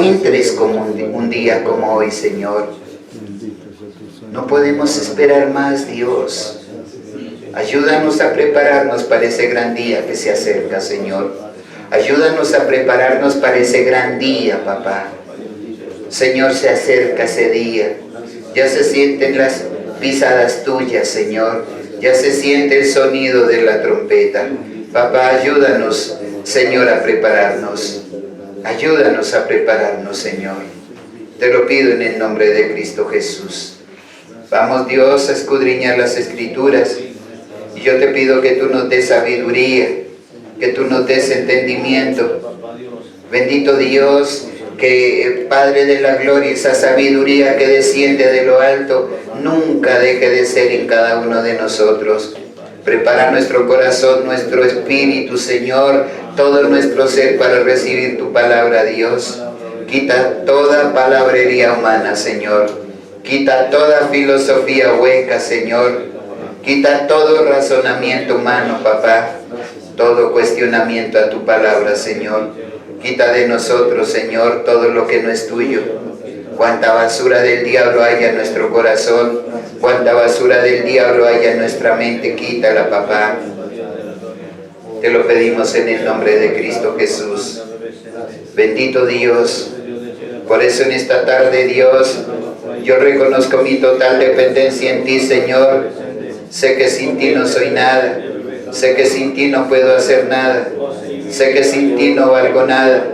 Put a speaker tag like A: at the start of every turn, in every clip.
A: encuentres como un día como hoy, Señor. No podemos esperar más, Dios. Ayúdanos a prepararnos para ese gran día que se acerca, Señor. Ayúdanos a prepararnos para ese gran día, papá. Señor, se acerca ese día. Ya se sienten las pisadas tuyas, Señor. Ya se siente el sonido de la trompeta. Papá, ayúdanos, Señor, a prepararnos. Ayúdanos a prepararnos, Señor. Te lo pido en el nombre de Cristo Jesús. Vamos, Dios, a escudriñar las Escrituras. Y yo te pido que tú nos des sabiduría, que tú nos des entendimiento. Bendito Dios, que Padre de la gloria, esa sabiduría que desciende de lo alto, nunca deje de ser en cada uno de nosotros. Prepara nuestro corazón, nuestro espíritu, Señor, todo nuestro ser para recibir tu palabra, Dios. Quita toda palabrería humana, Señor. Quita toda filosofía hueca, Señor. Quita todo razonamiento humano, papá. Todo cuestionamiento a tu palabra, Señor. Quita de nosotros, Señor, todo lo que no es tuyo. Cuánta basura del diablo hay en nuestro corazón. Cuánta basura del diablo hay en nuestra mente. Quítala, papá. Te lo pedimos en el nombre de Cristo Jesús. Bendito Dios. Por eso en esta tarde, Dios, yo reconozco mi total dependencia en ti, Señor. Sé que sin ti no soy nada. Sé que sin ti no puedo hacer nada. Sé que sin ti no valgo nada.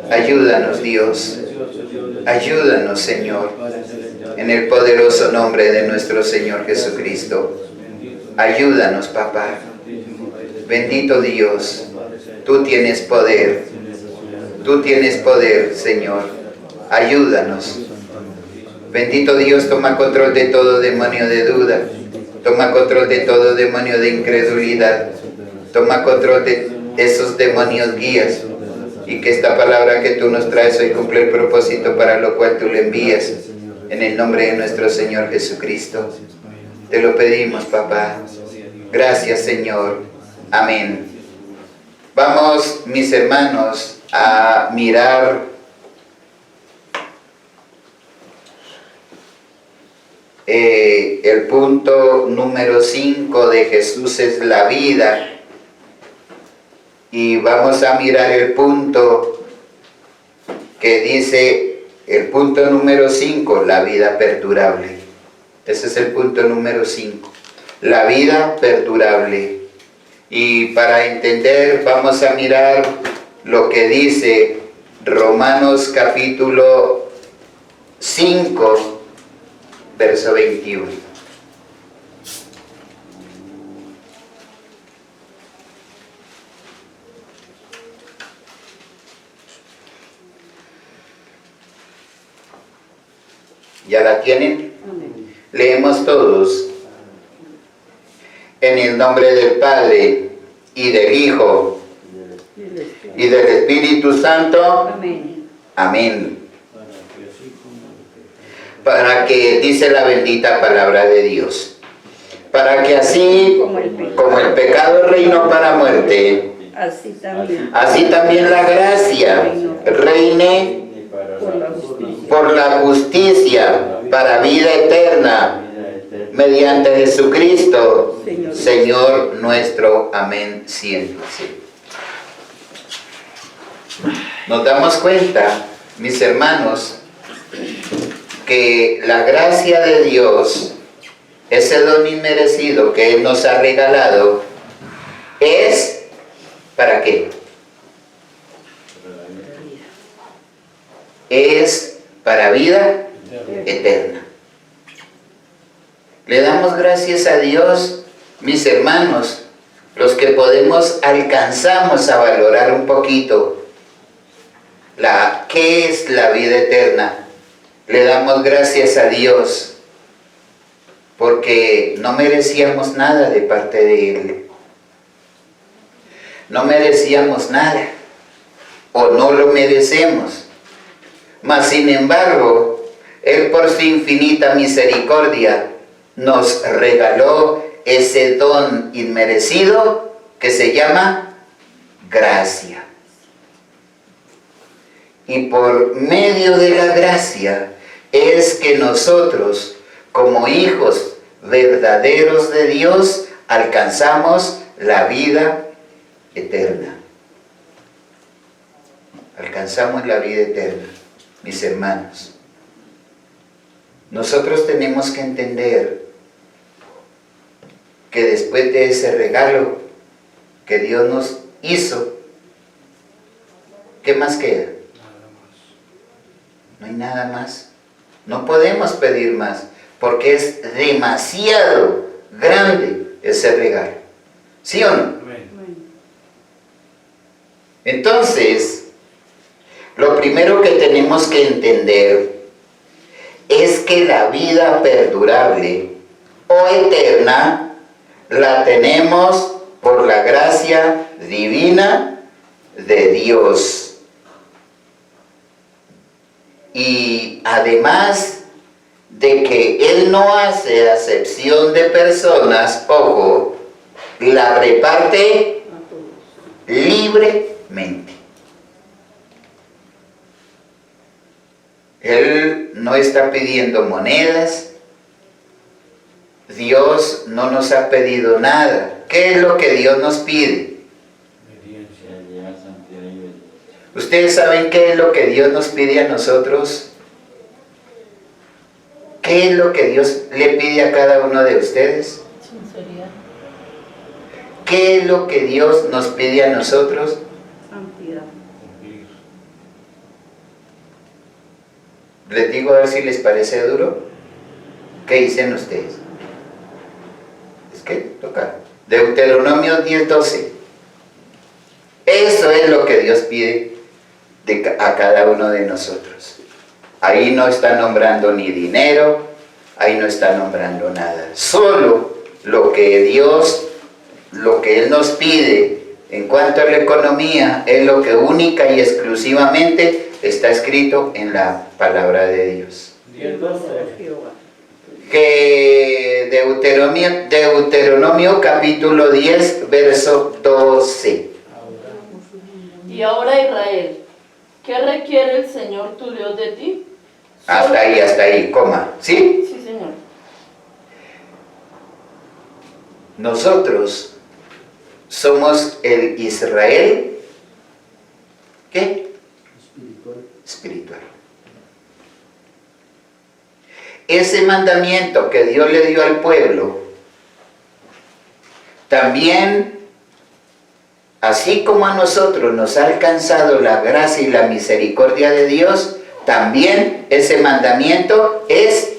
A: Ayúdanos, Dios. Ayúdanos, Señor. En el poderoso nombre de nuestro Señor Jesucristo. Ayúdanos, papá. Bendito Dios. Tú tienes poder. Tú tienes poder, Señor. Ayúdanos. Bendito Dios, toma control de todo demonio de duda. Toma control de todo demonio de incredulidad. Toma control de esos demonios guías. Y que esta palabra que tú nos traes hoy cumple el propósito para lo cual tú le envías. En el nombre de nuestro Señor Jesucristo. Te lo pedimos, papá. Gracias, Señor. Amén. Vamos, mis hermanos, a mirar el punto número 5 de Jesús es la vida. Y vamos a mirar el punto que dice, el punto número 5, la vida perdurable. Ese es el punto número 5, la vida perdurable. Y para entender, vamos a mirar lo que dice Romanos capítulo 5, verso 21. ¿Ya la tienen? Amén. Leemos todos. En el nombre del Padre, y del Hijo, y del Espíritu Santo. Amén. Amén. Para que, dice la bendita palabra de Dios, para que así como el pecado reinó para muerte, así también la gracia reine por la justicia para vida eterna, mediante Jesucristo, Señor nuestro. Amén. Siéntense. Nos damos cuenta, mis hermanos, que la gracia de Dios, ese don inmerecido que Él nos ha regalado, es ¿para qué? Es para vida eterna. Le damos gracias a Dios, mis hermanos, los que alcanzamos a valorar un poquito ¿qué es la vida eterna? Le damos gracias a Dios porque no merecíamos nada de parte de Él. No merecíamos nada o no lo merecemos. Mas sin embargo, Él por su infinita misericordia nos regaló ese don inmerecido que se llama gracia. y por medio de la gracia es que nosotros, como hijos verdaderos de Dios, alcanzamos la vida eterna. Alcanzamos la vida eterna, mis hermanos. Nosotros tenemos que entender que después de ese regalo que Dios nos hizo, ¿qué más queda? No hay nada más. No podemos pedir más, porque es demasiado grande ese regalo. ¿Sí o no? Entonces, lo primero que tenemos que entender es que la vida perdurable o eterna la tenemos por la gracia divina de Dios. Y además de que Él no hace acepción de personas, ojo, la reparte libremente. Él no está pidiendo monedas. Dios no nos ha pedido nada. ¿Qué es lo que Dios nos pide? ¿Ustedes saben qué es lo que Dios nos pide a nosotros? ¿Qué es lo que Dios le pide a cada uno de ustedes?
B: Sinceridad.
A: ¿Qué es lo que Dios nos pide a nosotros?
B: Santidad.
A: Les digo a ver si les parece duro. ¿Qué dicen ustedes? Es que toca. Deuteronomio 10:12. Eso es lo que Dios pide a cada uno de nosotros. Ahí no está nombrando ni dinero, ahí no está nombrando nada. Solo lo que Dios, lo que Él nos pide en cuanto a la economía, es lo que única y exclusivamente está escrito en la palabra de Dios. Que Deuteronomio capítulo 10, verso 12.
B: Y ahora, Israel, ¿qué requiere el Señor tu Dios de ti?
A: Hasta ahí, coma. ¿Sí?
B: Sí, Señor.
A: Nosotros somos el Israel, ¿qué? Espiritual. Ese mandamiento que Dios le dio al pueblo, también, así como a nosotros nos ha alcanzado la gracia y la misericordia de Dios, también ese mandamiento es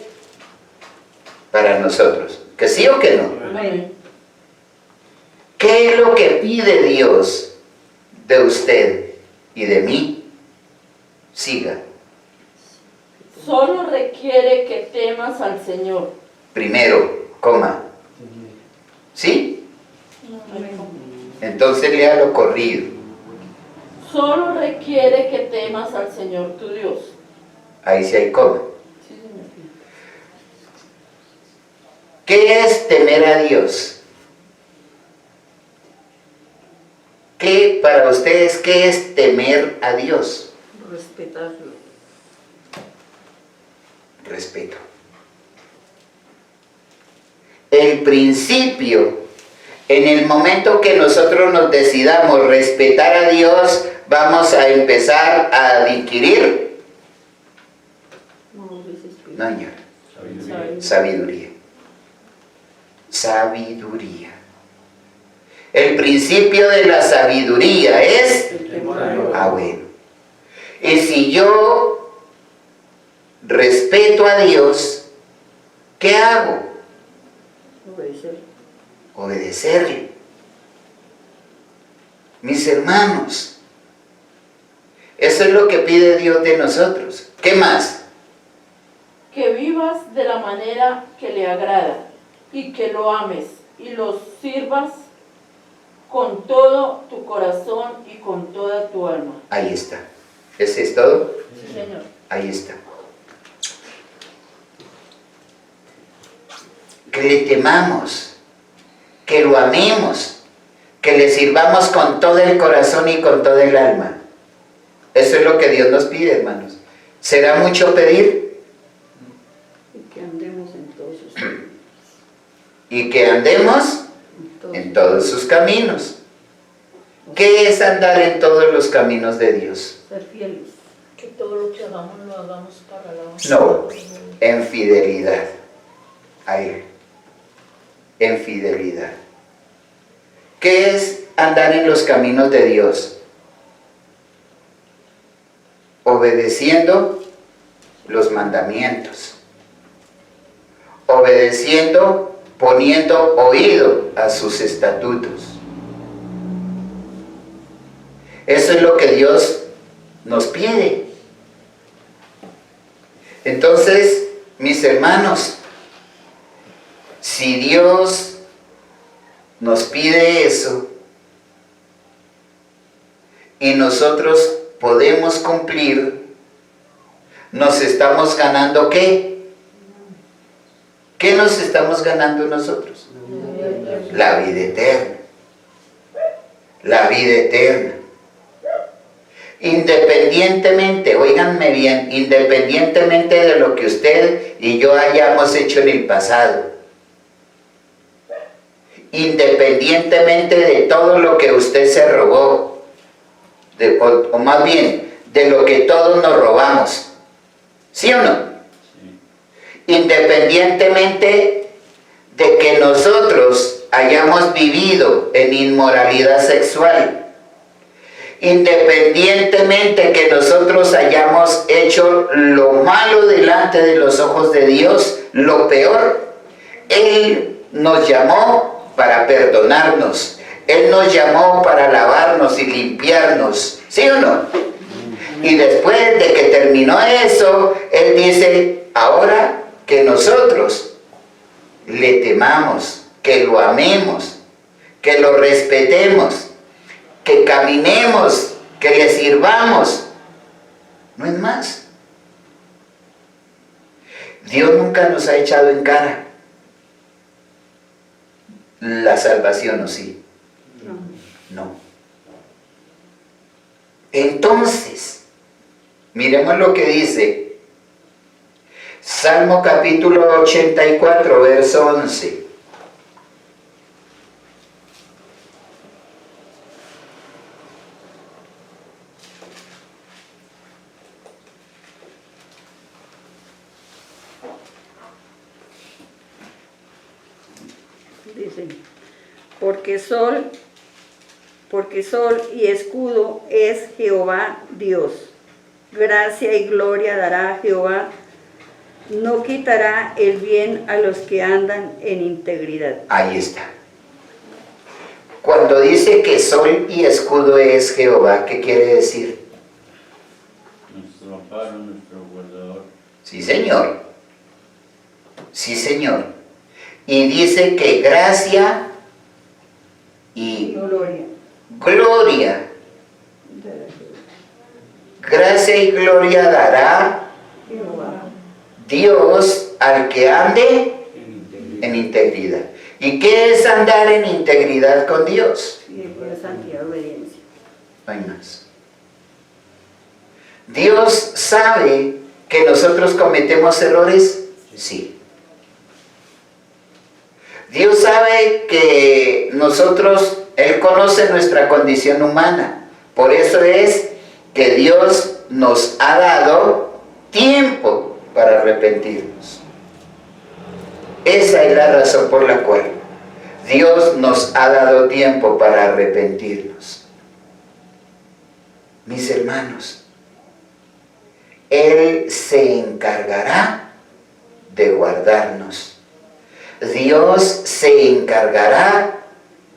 A: para nosotros. ¿Que sí o que no?
B: Amén.
A: ¿Qué es lo que pide Dios de usted y de mí? Siga.
B: Solo requiere que temas al Señor.
A: Primero, coma. ¿Sí?
B: Amén.
A: Entonces lea lo corrido.
B: Solo requiere que temas al Señor tu Dios.
A: Ahí sí hay coma.
B: Sí, Señor.
A: ¿Qué es temer a Dios? ¿Qué para ustedes, qué es temer a Dios?
B: Respetarlo.
A: Respeto. El principio, en el momento que nosotros nos decidamos respetar a Dios, vamos a empezar a adquirir sabiduría. Sabiduría. El principio de la sabiduría es bueno. Y si yo respeto a Dios, ¿qué hago? Obedecerle. Mis hermanos, eso es lo que pide Dios de nosotros. ¿Qué más?
B: Que vivas de la manera que le agrada y que lo ames y lo sirvas con todo tu corazón y con toda tu alma.
A: Ahí está. ¿Ese es todo?
B: Sí, Señor.
A: Ahí está. Que le temamos, que lo amemos, que le sirvamos con todo el corazón y con todo el alma. Eso es lo que Dios nos pide, hermanos. ¿Será mucho pedir?
C: Y que andemos en todos sus caminos.
A: Y que andemos en todos sus caminos. ¿Qué es andar en todos los caminos de Dios?
C: Ser fieles.
B: Que todo lo que hagamos lo hagamos para la honra.
A: No, en fidelidad a Él. En fidelidad. ¿Qué es andar en los caminos de Dios? Obedeciendo los mandamientos. Obedeciendo, poniendo oído a sus estatutos. Eso es lo que Dios nos pide. Entonces, mis hermanos, si Dios nos pide eso y nosotros podemos cumplir, nos estamos ganando ¿qué? ¿Qué nos estamos ganando nosotros? La vida eterna. La vida eterna. Independientemente, óiganme bien, independientemente de lo que usted y yo hayamos hecho en el pasado, independientemente de todo lo que usted se robó, o más bien, de lo que todos nos robamos, ¿sí o no? Sí. Independientemente de que nosotros hayamos vivido en inmoralidad sexual, independientemente que nosotros hayamos hecho lo malo delante de los ojos de Dios, lo peor, Él nos llamó para perdonarnos, Él nos llamó para lavarnos y limpiarnos, ¿sí o no? Y después de que terminó eso, Él dice, ahora que nosotros le temamos, que lo amemos, que lo respetemos, que caminemos, que le sirvamos. No es más. Dios nunca nos ha echado en cara la salvación, ¿o sí? No. Entonces, miremos lo que dice Salmo capítulo 84, verso 11.
C: Dice, porque sol y escudo es Jehová Dios. Gracia y gloria dará Jehová. No quitará el bien a los que andan en integridad.
A: Ahí está. Cuando dice que sol y escudo es Jehová, ¿qué quiere decir?
D: Nuestro amparo, nuestro guardador.
A: Sí, Señor. Sí, Señor. Y dice que gracia y gloria. Gracia y gloria dará Dios al que ande en integridad. ¿Y qué es andar en integridad con Dios?
C: Santidad, obediencia.
A: No hay más. ¿Dios sabe que nosotros cometemos errores? Sí. Dios sabe que nosotros, Él conoce nuestra condición humana. Por eso es que Dios nos ha dado tiempo para arrepentirnos. Esa es la razón por la cual Dios nos ha dado tiempo para arrepentirnos. Mis hermanos, Él se encargará de guardarnos. Dios se encargará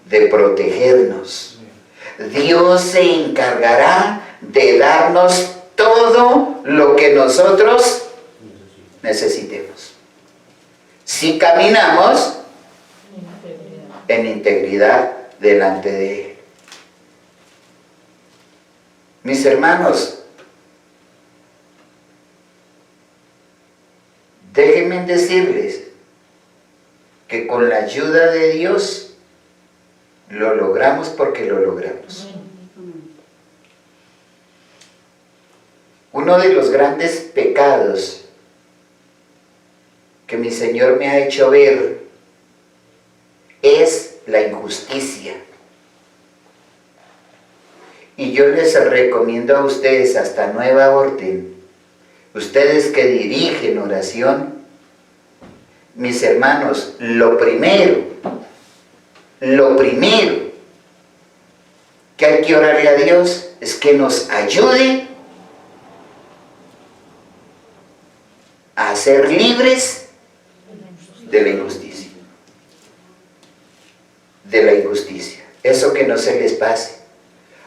A: de protegernos. Dios se encargará de darnos todo lo que nosotros necesitemos. Si caminamos en integridad delante de Él. Mis hermanos, déjenme decirles que con la ayuda de Dios lo logramos porque lo logramos. Uno de los grandes pecados que mi Señor me ha hecho ver es la injusticia. Y yo les recomiendo a ustedes, hasta nueva orden, ustedes que dirigen oración, mis hermanos, lo primero que hay que orarle a Dios es que nos ayude a ser libres de la injusticia. De la injusticia. Eso que no se les pase.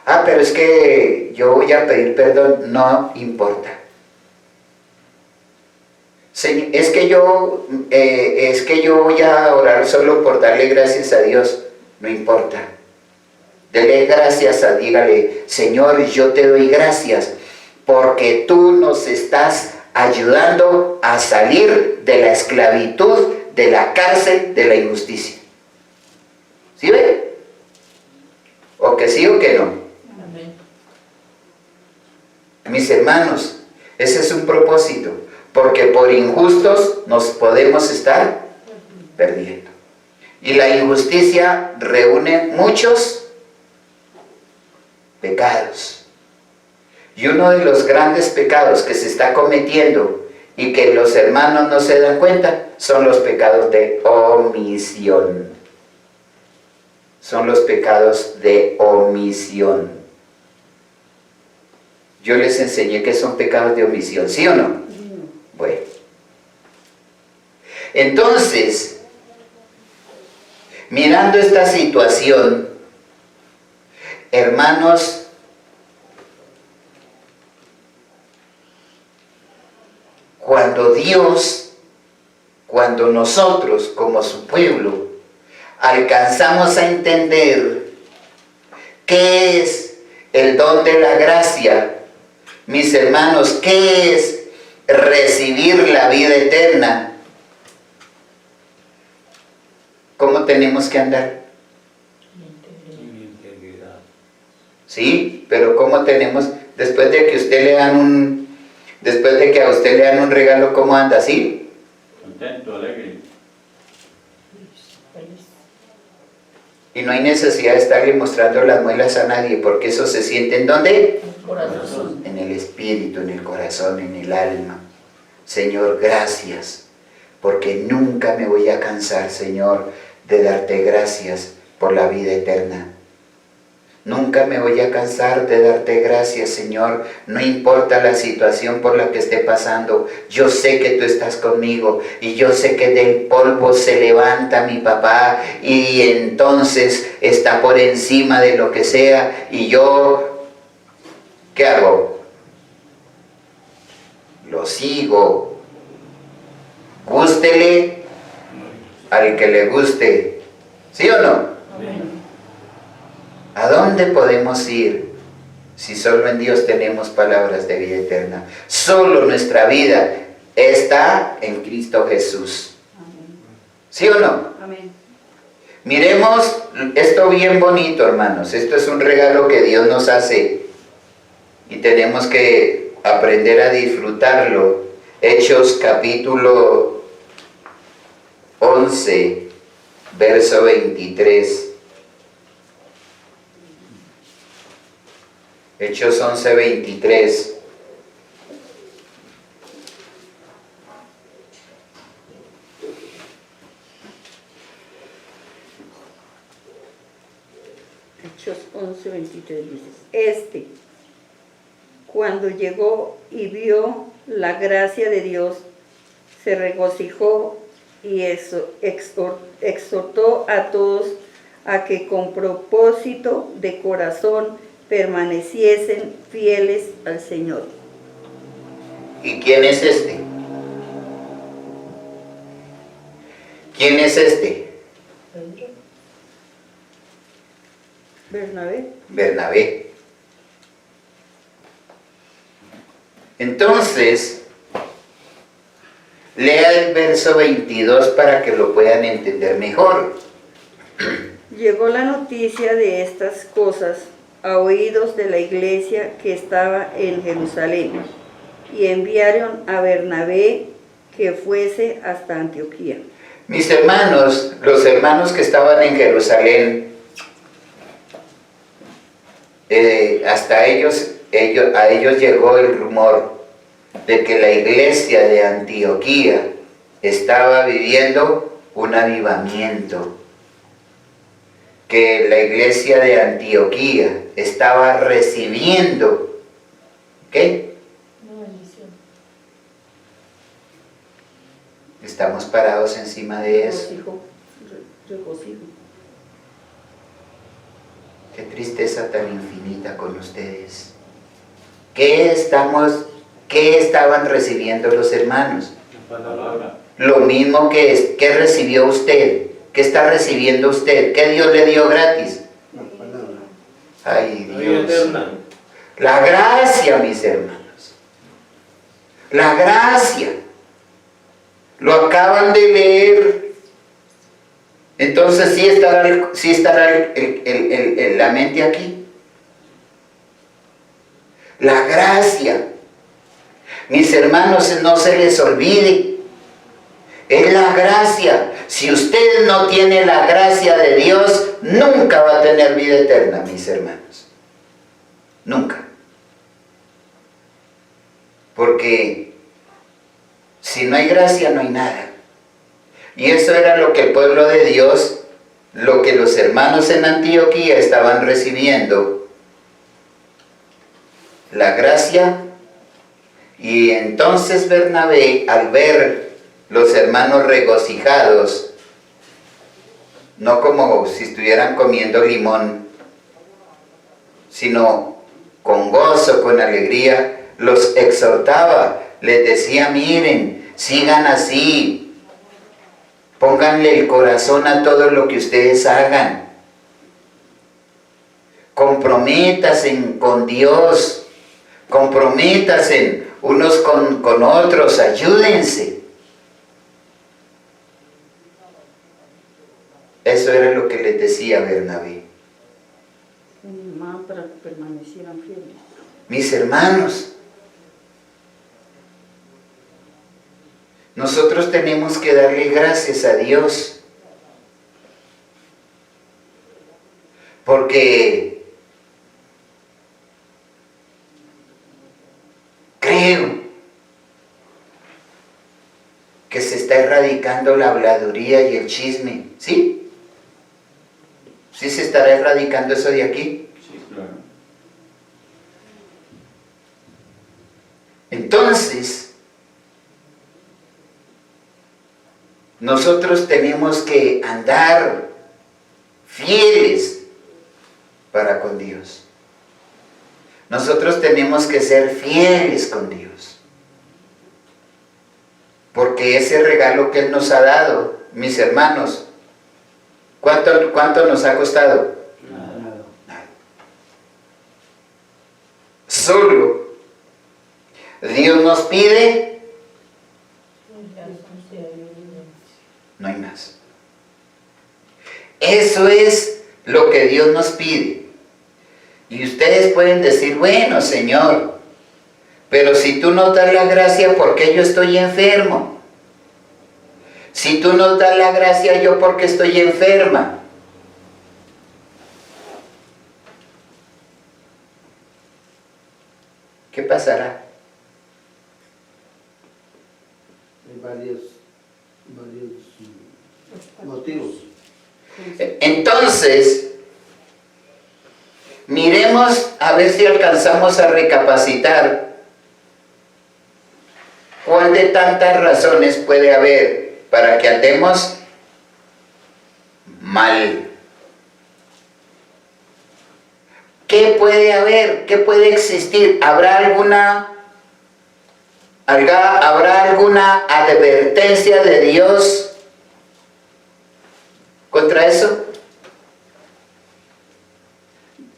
A: Ah, pero es que yo voy a pedir perdón. No importa. Es que yo voy a orar solo por darle gracias a Dios. No importa. Dele gracias dígale, Señor, yo te doy gracias porque tú nos estás ayudando a salir de la esclavitud, de la cárcel, de la injusticia. ¿Sí ve? O que sí o que no.
B: Amén.
A: Mis hermanos, ese es un propósito, porque por injustos nos podemos estar perdiendo. Y la injusticia reúne muchos pecados. Y uno de los grandes pecados que se está cometiendo y que los hermanos no se dan cuenta son los pecados de omisión. Son los pecados de omisión. Yo les enseñé que son pecados de omisión, ¿sí o no? Bueno. Entonces, mirando esta situación, hermanos, cuando nosotros como su pueblo alcanzamos a entender qué es el don de la gracia, mis hermanos, qué es recibir la vida eterna, ¿cómo tenemos que andar? Sí, pero ¿cómo tenemos, después de que a usted le dan un regalo, ¿cómo anda? ¿Sí?
D: Contento, alegre.
A: Y no hay necesidad de estarle mostrando las muelas a nadie, porque eso se siente ¿en dónde?
B: Corazón.
A: En el espíritu, en el corazón, en el alma. Señor, gracias, porque nunca me voy a cansar, Señor, de darte gracias por la vida eterna. Nunca me voy a cansar de darte gracias, Señor. No importa la situación por la que esté pasando. Yo sé que tú estás conmigo. Y yo sé que del polvo se levanta mi papá. Y entonces está por encima de lo que sea. Y yo, ¿qué hago? Lo sigo. Gústele al que le guste. ¿Sí o no?
B: Amén.
A: ¿A dónde podemos ir si solo en Dios tenemos palabras de vida eterna? Solo nuestra vida está en Cristo Jesús.
C: Amén.
A: ¿Sí o no?
C: Amén.
A: Miremos esto bien bonito, hermanos. Esto es un regalo que Dios nos hace y tenemos que aprender a disfrutarlo. Hechos capítulo 11, verso 23. Hechos 11, 23.
C: Hechos 11, 23 dice, cuando llegó y vio la gracia de Dios, se regocijó y exhortó a todos a que con propósito de corazón permaneciesen fieles al Señor.
A: ¿Y quién es este? ¿Quién es este?
C: Bernabé.
A: Bernabé. Entonces, lea el verso 22 para que lo puedan entender mejor.
C: Llegó la noticia de estas cosas a oídos de la iglesia que estaba en Jerusalén, y enviaron a Bernabé que fuese hasta Antioquía.
A: Mis hermanos, los hermanos que estaban en Jerusalén, hasta a ellos llegó el rumor de que la iglesia de Antioquía estaba viviendo un avivamiento, que la iglesia de Antioquía estaba recibiendo, ¿qué? Estamos parados encima de eso.
C: Regocijo.
A: Qué tristeza tan infinita con ustedes. ¿Qué estaban recibiendo los hermanos?
D: La palabra.
A: Lo mismo que recibió usted. ¿Qué está recibiendo usted? ¿Qué Dios le dio gratis? Ay, Dios. La gracia, mis hermanos. La gracia. Lo acaban de leer. Entonces sí estará la mente aquí. La gracia. Mis hermanos, no se les olvide. Es la gracia. Si usted no tiene la gracia de Dios, nunca va a tener vida eterna, mis hermanos. Nunca. Porque si no hay gracia, no hay nada. Y eso era lo que el pueblo de Dios, lo que los hermanos en Antioquía estaban recibiendo. La gracia. Y entonces Bernabé, al ver los hermanos regocijados, no como si estuvieran comiendo limón, sino con gozo, con alegría, los exhortaba, les decía: miren, sigan así, pónganle el corazón a todo lo que ustedes hagan, comprométanse con Dios, comprométanse unos con otros, ayúdense. Eso era lo que les decía Bernabé.
C: Para que permanecieran fieles.
A: Mis hermanos, nosotros tenemos que darle gracias a Dios, porque creo que se está erradicando la habladuría y el chisme, ¿sí? ¿Sí se estará erradicando eso de aquí?
D: Sí, claro.
A: Entonces, nosotros tenemos que andar fieles para con Dios. Nosotros tenemos que ser fieles con Dios. Porque ese regalo que Él nos ha dado, mis hermanos, ¿cuánto nos ha costado?
D: Nada.
A: Nada. Solo Dios nos pide, no hay más. Eso es lo que Dios nos pide. Y ustedes pueden decir: bueno, Señor, pero si tú nos das la gracia, ¿por qué yo estoy enfermo? Si tú nos das la gracia, ¿yo por qué estoy enferma? ¿Qué pasará?
E: Hay varios motivos.
A: Entonces, miremos a ver si alcanzamos a recapacitar cuál de tantas razones puede haber para que andemos mal. ¿Qué puede haber? ¿Qué puede existir? ¿Habrá alguna advertencia de Dios contra eso?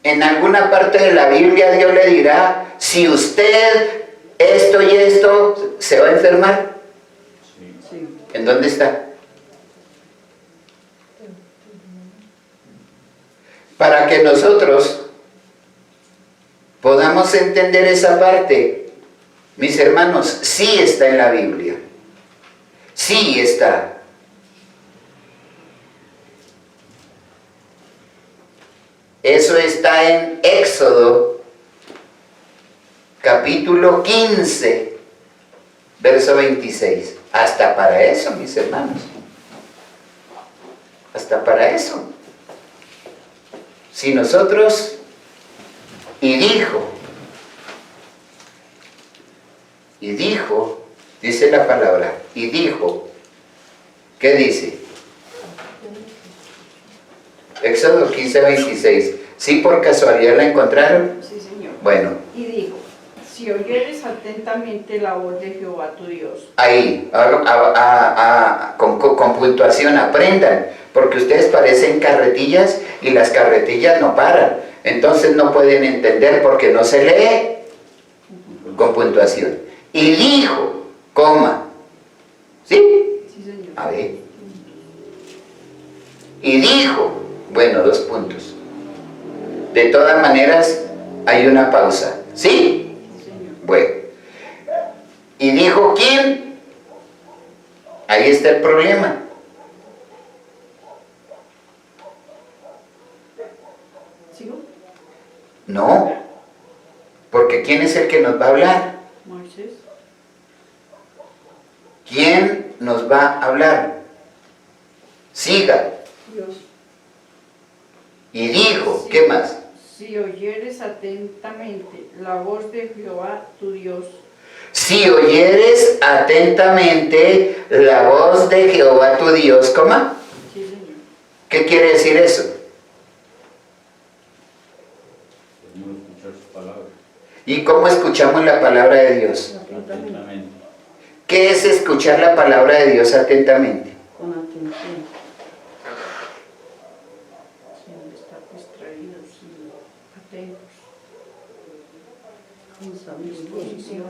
A: En alguna parte de la Biblia Dios le dirá: si usted esto y esto, ¿se va a enfermar?
C: Sí.
A: ¿En dónde está? Para que nosotros podamos entender esa parte, Mis hermanos, sí está en la Biblia. Sí está. Eso está en Éxodo, capítulo 15, verso 26. Hasta para eso, mis hermanos. Hasta para eso. Si nosotros, y dijo, dice la palabra, y dijo, ¿qué dice? Éxodo 15, 26. ¿Sí por casualidad la encontraron?
C: Sí, Señor.
A: Bueno.
C: Y dijo, si oyeres atentamente la voz de Jehová tu Dios.
A: Ahí, con puntuación, aprendan, porque ustedes parecen carretillas y las carretillas no paran. Entonces no pueden entender porque no se lee con puntuación. Y dijo, coma. ¿Sí?
C: Sí, Señor.
A: A ver. Y dijo, bueno, 2 puntos. De todas maneras, hay una pausa. ¿Sí?
C: Sí, Señor.
A: Bueno. ¿Y dijo quién? Ahí está el problema.
C: ¿Sigo?
A: No. Porque ¿quién es el que nos va a hablar?
C: Moisés.
A: ¿Quién nos va a hablar? Siga.
C: Dios.
A: Y dijo, ¿qué más?
C: Si oyeres atentamente la voz de Jehová tu Dios.
A: Si oyeres atentamente la voz de Jehová tu Dios, ¿cómo?
C: Sí, Señor.
A: ¿Qué quiere decir eso?
D: Debemos escuchar su palabra
A: ¿Y cómo escuchamos la palabra de Dios?
D: atentamente.
A: ¿Qué es escuchar la palabra de Dios atentamente?
C: Con atención. Sin estar distraídos, sin atentos. Con disposición.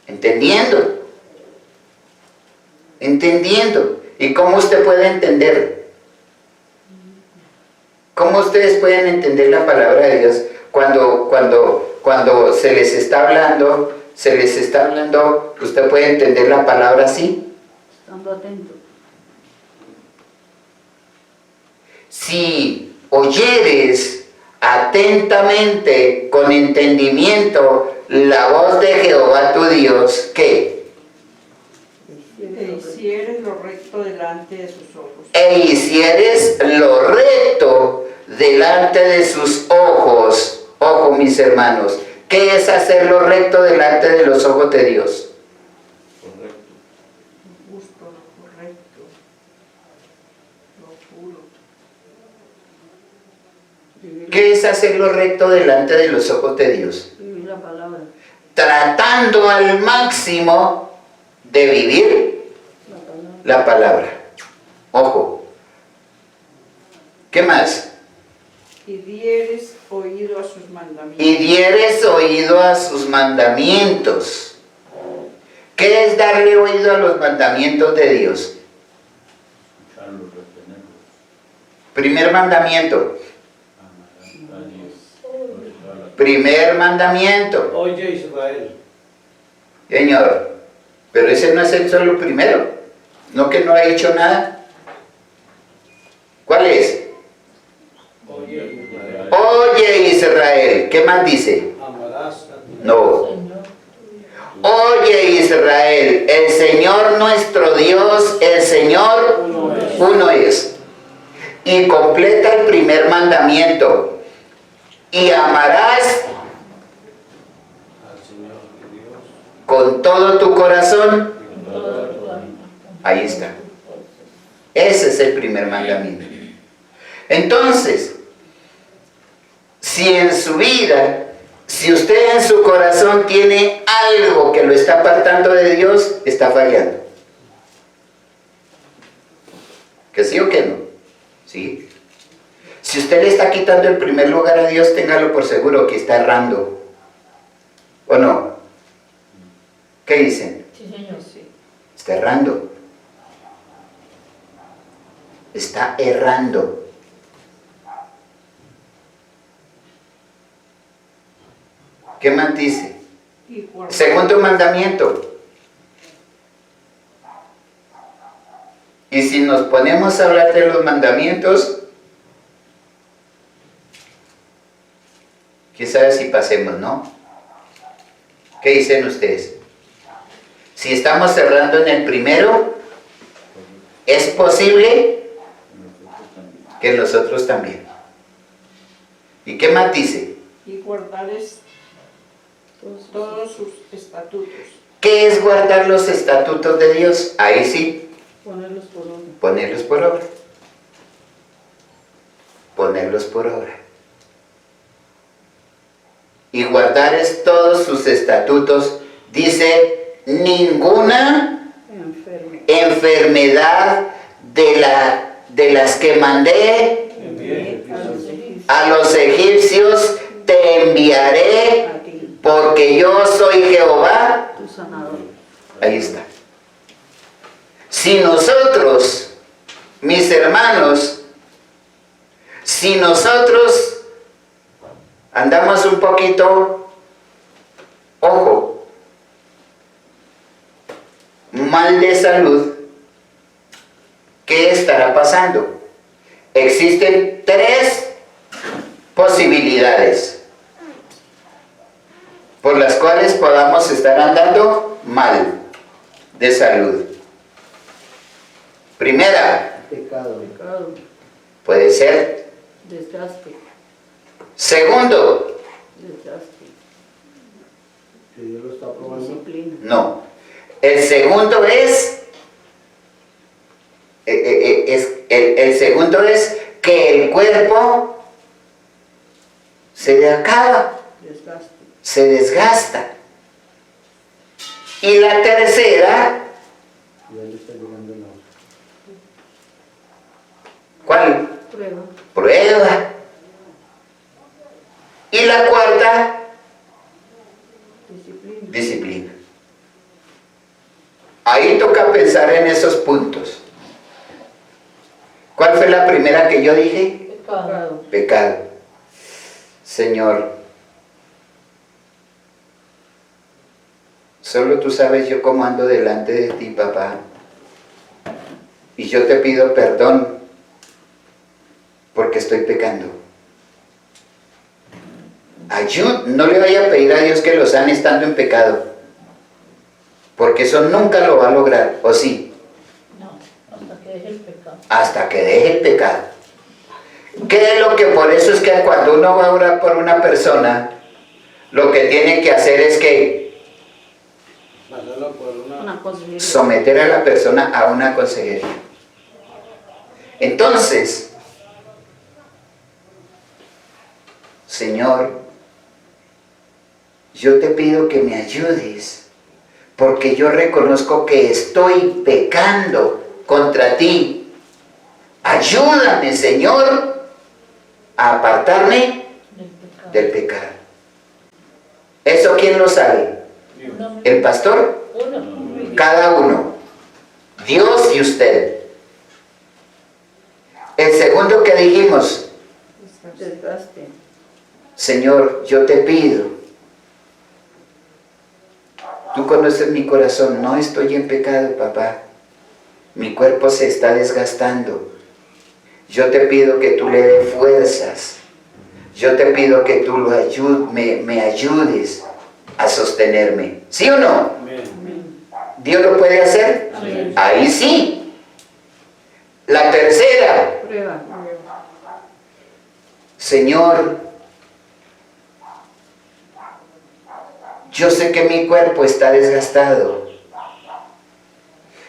A: Entendiendo. Entendiendo. ¿Y cómo usted puede entender? ¿Cómo ustedes pueden entender la palabra de Dios cuando se les está hablando, usted puede entender la palabra así?
C: Estando atento.
A: Si oyeres atentamente, con entendimiento, la voz de Jehová tu Dios, ¿qué?
C: E hicieres lo recto delante de sus ojos.
A: E hicieres lo recto delante de sus ojos. Ojo, mis hermanos, ¿qué es hacer lo recto delante de los ojos de Dios?
D: Correcto.
C: Lo justo, lo correcto, lo puro.
A: ¿Qué es hacer lo recto delante de los ojos de Dios?
C: Vivir la palabra.
A: Tratando al máximo de vivir la palabra. Ojo. ¿Qué más?
C: Y dieres oído a sus mandamientos.
A: Y dieres oído a sus mandamientos. ¿Qué es darle oído a los mandamientos de Dios?
D: Escucharlos, retenerlos.
A: Primer mandamiento.
D: Amarás a Dios sobre todas las
A: Primer mandamiento.
E: Oye Israel,
A: Señor, pero ese no es el solo primero. No que no ha dicho nada. ¿Cuál es?
E: oye Israel,
A: Oye Israel. ¿Qué más dice?
E: amarás a tu
A: No. Oye Israel, el Señor nuestro Dios, el Señor uno es. Y completa el primer mandamiento. Y amarás
E: al Señor tu Dios.
A: con todo tu corazón. Ahí está. Ese es el primer mandamiento. Entonces, si en su vida, si usted en su corazón tiene algo que lo está apartando de Dios, está fallando. ¿Que sí o que no? Sí. Si usted le está quitando el primer lugar a Dios, téngalo por seguro que está errando. ¿O no? ¿Qué dicen?
B: Sí, señor.
C: Sí.
A: Está errando. Está errando. ¿Qué más dice? Segundo mandamiento. Y si nos ponemos a hablar de los mandamientos, quizás si pasemos, ¿no? ¿Qué dicen ustedes? Si estamos cerrando en el primero, es posible que los otros también. ¿Y qué más dice?
F: Y guardares todos sus estatutos.
A: ¿Qué es guardar los estatutos de Dios? Ahí sí,
B: Ponerlos por obra.
A: ponerlos por obra. Ponerlos por obra. Y guardar es todos sus estatutos. Dice, ninguna enfermedad de las que mandé a los egipcios te enviaré,
C: A ti,
A: porque yo soy Jehová.
C: tu sanador.
A: Ahí está. Si nosotros, mis hermanos, si nosotros andamos un poquito, ojo, mal de salud, ¿qué estará pasando? Existen tres posibilidades por las cuales podamos estar andando mal de salud. Primera,
E: Pecado.
B: Pecado,
A: puede ser.
B: desgaste,
A: Segundo,
B: desgaste,
E: Que Dios lo está probando.
B: disciplina.
A: no. El segundo es, el segundo es que el cuerpo se le acaba,
B: Desgaste,
A: se desgasta. Y la tercera,
E: Ya le está llegando la hora.
A: ¿cuál?
B: prueba,
A: Prueba. Y la cuarta,
B: disciplina.
A: disciplina. Ahí toca pensar en esos puntos. ¿Cuál fue la primera que yo dije?
B: Pecado.
A: Pecado. Señor, solo tú sabes yo cómo ando delante de ti, papá. Y yo te pido perdón porque estoy pecando. No le vaya a pedir a Dios que lo sane estando en pecado, porque eso nunca lo va a lograr, ¿o sí?
B: No, hasta que deje el pecado.
A: Hasta que deje el pecado. ¿Qué es lo que por eso es que cuando uno va a orar por una persona, lo que tiene que hacer es que
E: Pasarlo por
B: Una consejería.
A: someter a la persona a una consejería? Entonces, Señor, yo te pido que me ayudes, porque yo reconozco que estoy pecando contra ti. Ayúdame, Señor, a apartarme del pecado. ¿Eso quién lo sabe? ¿El pastor? Cada uno. Dios y usted. El segundo que dijimos,
B: Desgaste.
A: Señor, yo te pido, tú conoces mi corazón, no estoy en pecado, papá. Mi cuerpo se está desgastando. Yo te pido que tú le des fuerzas. Yo te pido que tú me ayudes a sostenerme. ¿Sí o no? ¿Dios lo puede hacer?
B: Amén.
A: Ahí sí. La tercera,
B: Prueba.
A: Señor, yo sé que mi cuerpo está desgastado.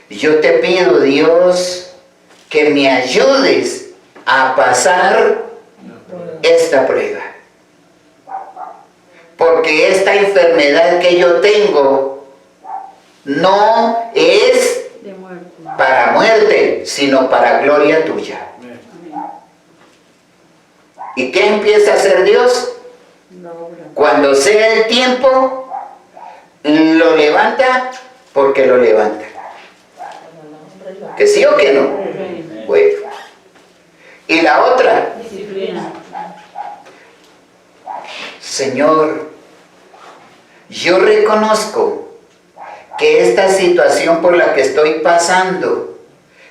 A: Yo te pido, Dios, que me ayudes a pasar esta prueba. Porque esta enfermedad que yo tengo no es
B: De muerte.
A: para muerte, sino para gloria tuya. ¿Y qué empieza a hacer Dios?
B: La obra.
A: Cuando sea el tiempo, lo levanta porque lo levanta. ¿Que sí o que no? Bueno. Y la otra,
B: Disciplina.
A: Señor, yo reconozco que esta situación por la que estoy pasando,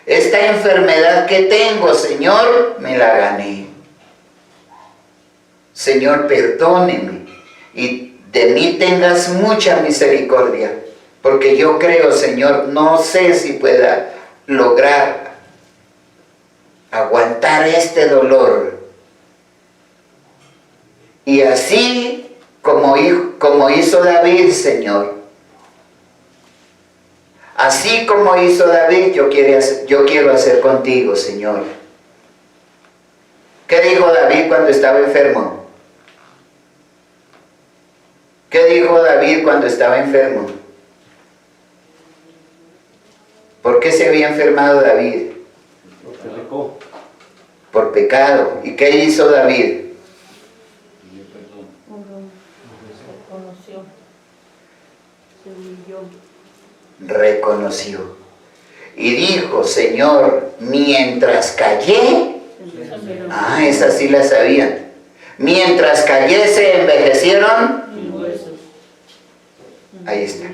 A: esta enfermedad que tengo, Señor, me la gané. Señor, perdóneme y de mí tengas mucha misericordia, porque yo creo, Señor, no sé si pueda lograr aguantar este dolor. Y así como hizo David, Señor, así como hizo David, yo quiero hacer contigo, Señor. ¿Qué dijo David cuando estaba enfermo? ¿Qué dijo David cuando estaba enfermo? ¿Por qué se había enfermado David?
E: Porque pecó.
A: Por pecado. ¿Y qué hizo David?
B: Reconoció. Se humilló.
A: Reconoció. Y dijo, Señor, mientras callé, esa sí la sabían. Mientras callé se envejecieron. Ahí está.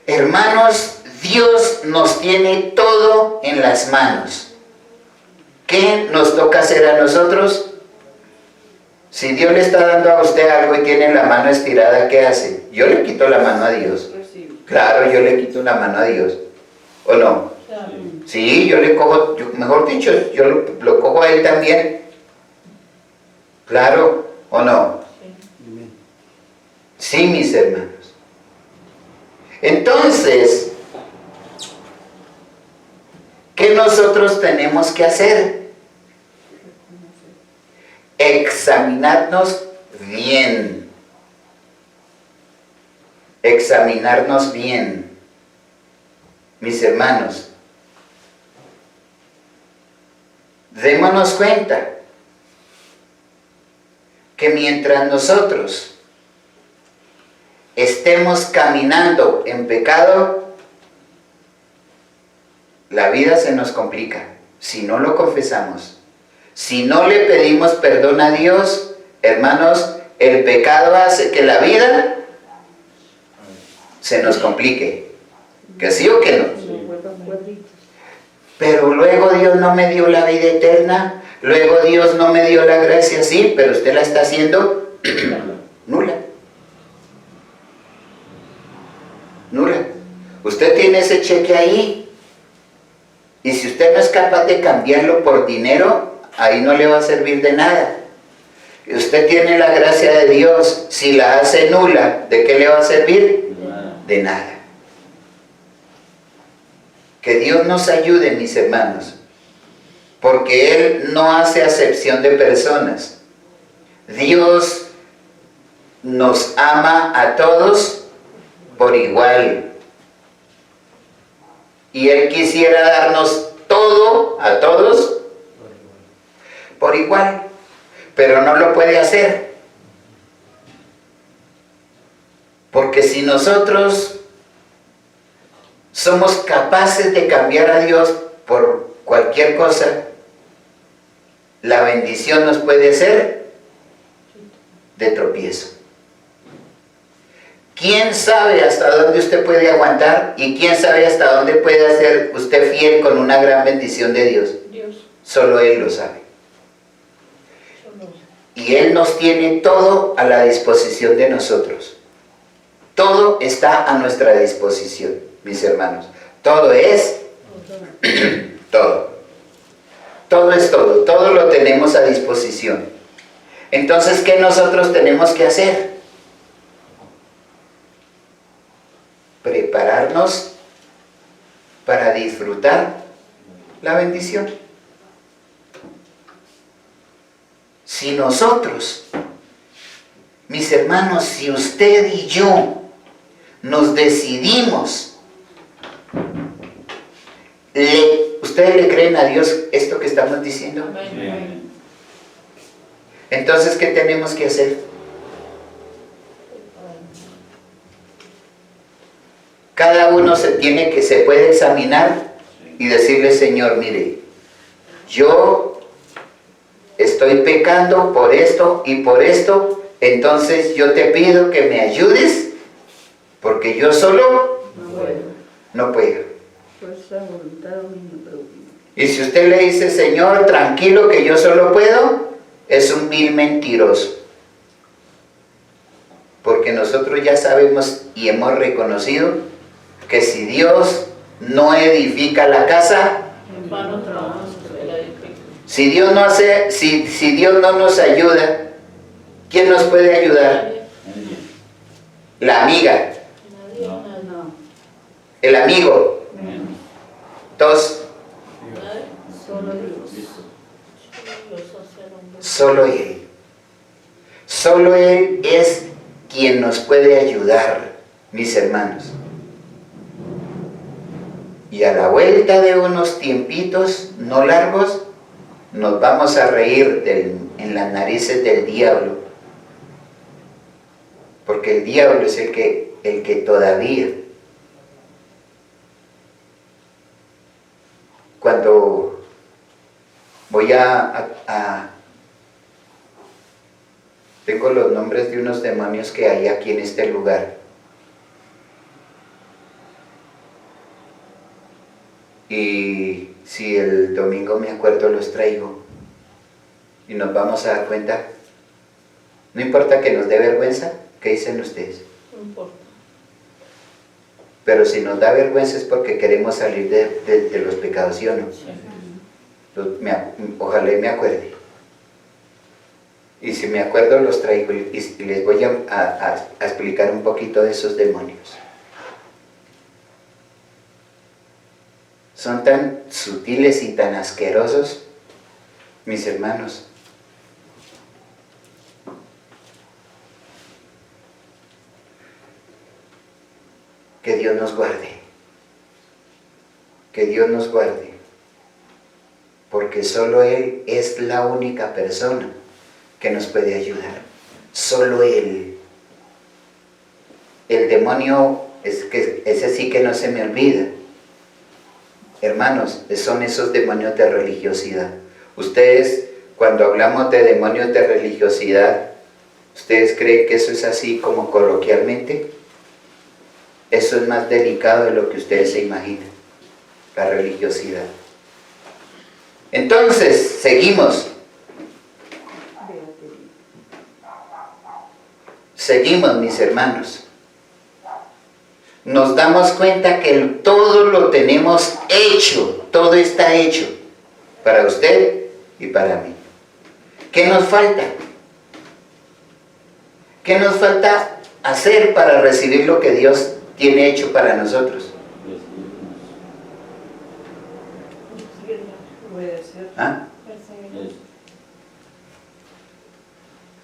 A: Hermanos, Dios nos tiene todo en las manos. ¿Qué nos toca hacer a nosotros? Si Dios le está dando a usted algo y tiene la mano estirada, ¿qué hace? Yo le quito la mano a Dios. Claro, yo le quito la mano a Dios. ¿O no? Sí, yo le cojo, mejor dicho, yo lo cojo a Él también. Claro, ¿o no? Sí, mis hermanos. Entonces, ¿qué nosotros tenemos que hacer? Examinarnos bien. Examinarnos bien. Mis hermanos, démonos cuenta que mientras nosotros estemos caminando en pecado, la vida se nos complica. Si no lo confesamos, si no le pedimos perdón a Dios, hermanos, el pecado hace que la vida se nos complique. ¿Que sí o que no? Pero luego Dios no me dio la vida eterna, luego Dios no me dio la gracia, sí, pero usted la está haciendo nula. Nula. Usted tiene ese cheque ahí y si usted no es capaz de cambiarlo por dinero, ahí no le va a servir de nada. Usted tiene la gracia de Dios, si la hace nula, ¿de qué le va a servir? De nada. Que Dios nos ayude, mis hermanos, porque Él no hace acepción de personas. Dios nos ama a todos por igual. Y Él quisiera darnos todo a todos por igual, pero no lo puede hacer. Porque si nosotros somos capaces de cambiar a Dios por cualquier cosa, la bendición nos puede ser de tropiezo. ¿Quién sabe hasta dónde usted puede aguantar? ¿Y quién sabe hasta dónde puede ser usted fiel con una gran bendición de Dios? Solo Él lo sabe. Y Él nos tiene todo a la disposición de nosotros. Todo está a nuestra disposición, mis hermanos. Todo es todo. Todo es todo. Todo lo tenemos a disposición. Entonces, ¿qué nosotros tenemos que hacer? Prepararnos para disfrutar la bendición. Si nosotros, mis hermanos, si usted y yo nos decidimos, ¿ustedes le creen a Dios esto que estamos diciendo?
B: Amén.
A: Entonces, ¿qué tenemos que hacer? Cada uno se puede examinar y decirle, Señor, mire, yo estoy estoy pecando por esto y por esto, entonces yo te pido que me ayudes, porque yo solo no puedo.
C: Fuerza, voluntad, dominio propio.
A: Y si usted le dice, Señor, tranquilo que yo solo puedo, es un vil mentiroso. Porque nosotros ya sabemos y hemos reconocido que si Dios no edifica la casa,
B: En vano trabajamos que la edifica.
A: si Dios no hace, si Dios no nos ayuda, ¿quién nos puede ayudar?
D: Nadie.
A: La amiga,
B: Nadie,
D: No.
B: nadie,
C: No,
A: el amigo.
D: Menos.
A: Dos,
B: nadie.
C: solo Dios.
D: Listo.
B: Dios hace al hombre.
A: solo Él. Solo Él es quien nos puede ayudar, mis hermanos. Y a la vuelta de unos tiempitos no largos, nos vamos a reír en las narices del diablo. Porque el diablo es el que todavía, cuando voy tengo los nombres de unos demonios que hay aquí en este lugar. Y si el domingo me acuerdo los traigo y nos vamos a dar cuenta. No importa que nos dé vergüenza, ¿qué dicen ustedes?
B: No importa.
A: Pero si nos da vergüenza es porque queremos salir de los pecados, ¿sí o no? Ojalá y me acuerde. Y si me acuerdo los traigo y les voy a explicar un poquito de esos demonios. Son tan sutiles y tan asquerosos, mis hermanos. Que Dios nos guarde. Que Dios nos guarde. Porque solo Él es la única persona que nos puede ayudar. Solo Él. El demonio, ese sí que no se me olvida. Hermanos, son esos demonios de religiosidad. Ustedes, cuando hablamos de demonios de religiosidad, ¿ustedes creen que eso es así como coloquialmente? Eso es más delicado de lo que ustedes se imaginan, la religiosidad. Entonces, seguimos. Seguimos, mis hermanos. Nos damos cuenta que todo lo tenemos hecho, todo está hecho para usted y para mí. ¿Qué nos falta? ¿Qué nos falta hacer para recibir lo que Dios tiene hecho para nosotros?
F: Obedecer.
A: ¿Ah?
B: Perseguir.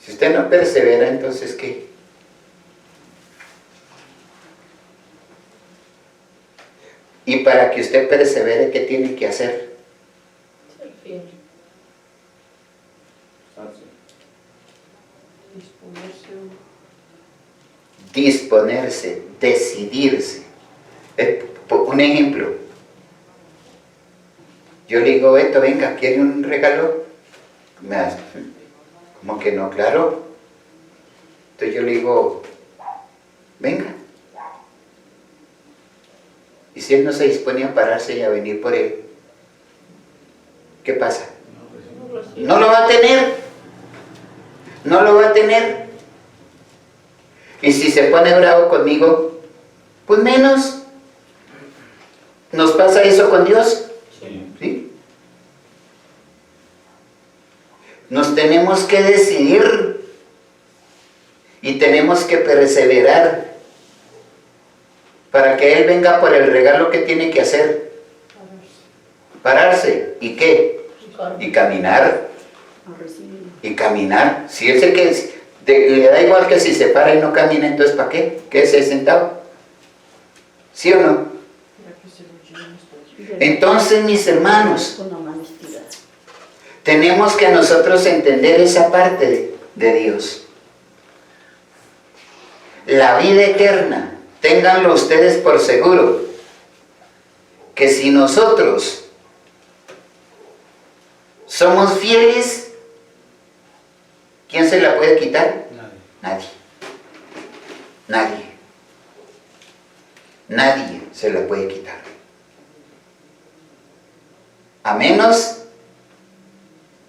A: Si usted no persevera, entonces ¿qué? Y para que usted persevere, ¿qué tiene que hacer?
B: Ser fiel.
F: Disponerse.
A: Disponerse, decidirse. Un ejemplo. Yo le digo, Beto, venga, ¿quiere un regalo? Me hace, ¿cómo que no? Claro. Entonces yo le digo, venga. Y si él no se dispone a pararse y a venir por él, ¿qué pasa?
B: No recibe.
A: No lo va a tener. No lo va a tener. Y si se pone bravo conmigo, pues menos. ¿Nos pasa eso con Dios?
D: Sí.
A: ¿Sí? Nos tenemos que decidir y tenemos que perseverar para que Él venga por el regalo que tiene que hacer. Pararse. ¿Y qué? Y caminar.
C: A recibir.
A: Y caminar. Si Él le da igual que si se para y no camina, entonces ¿para qué? Quédese sentado. ¿Sí o no?
F: Para que se lo lleven estos.
A: Entonces, mis hermanos,
C: Con honestidad.
A: tenemos que nosotros entender esa parte de Dios. La vida eterna, ténganlo ustedes por seguro, que si nosotros somos fieles, se la puede quitar?
E: Nadie.
A: Nadie. Nadie se la puede quitar. A menos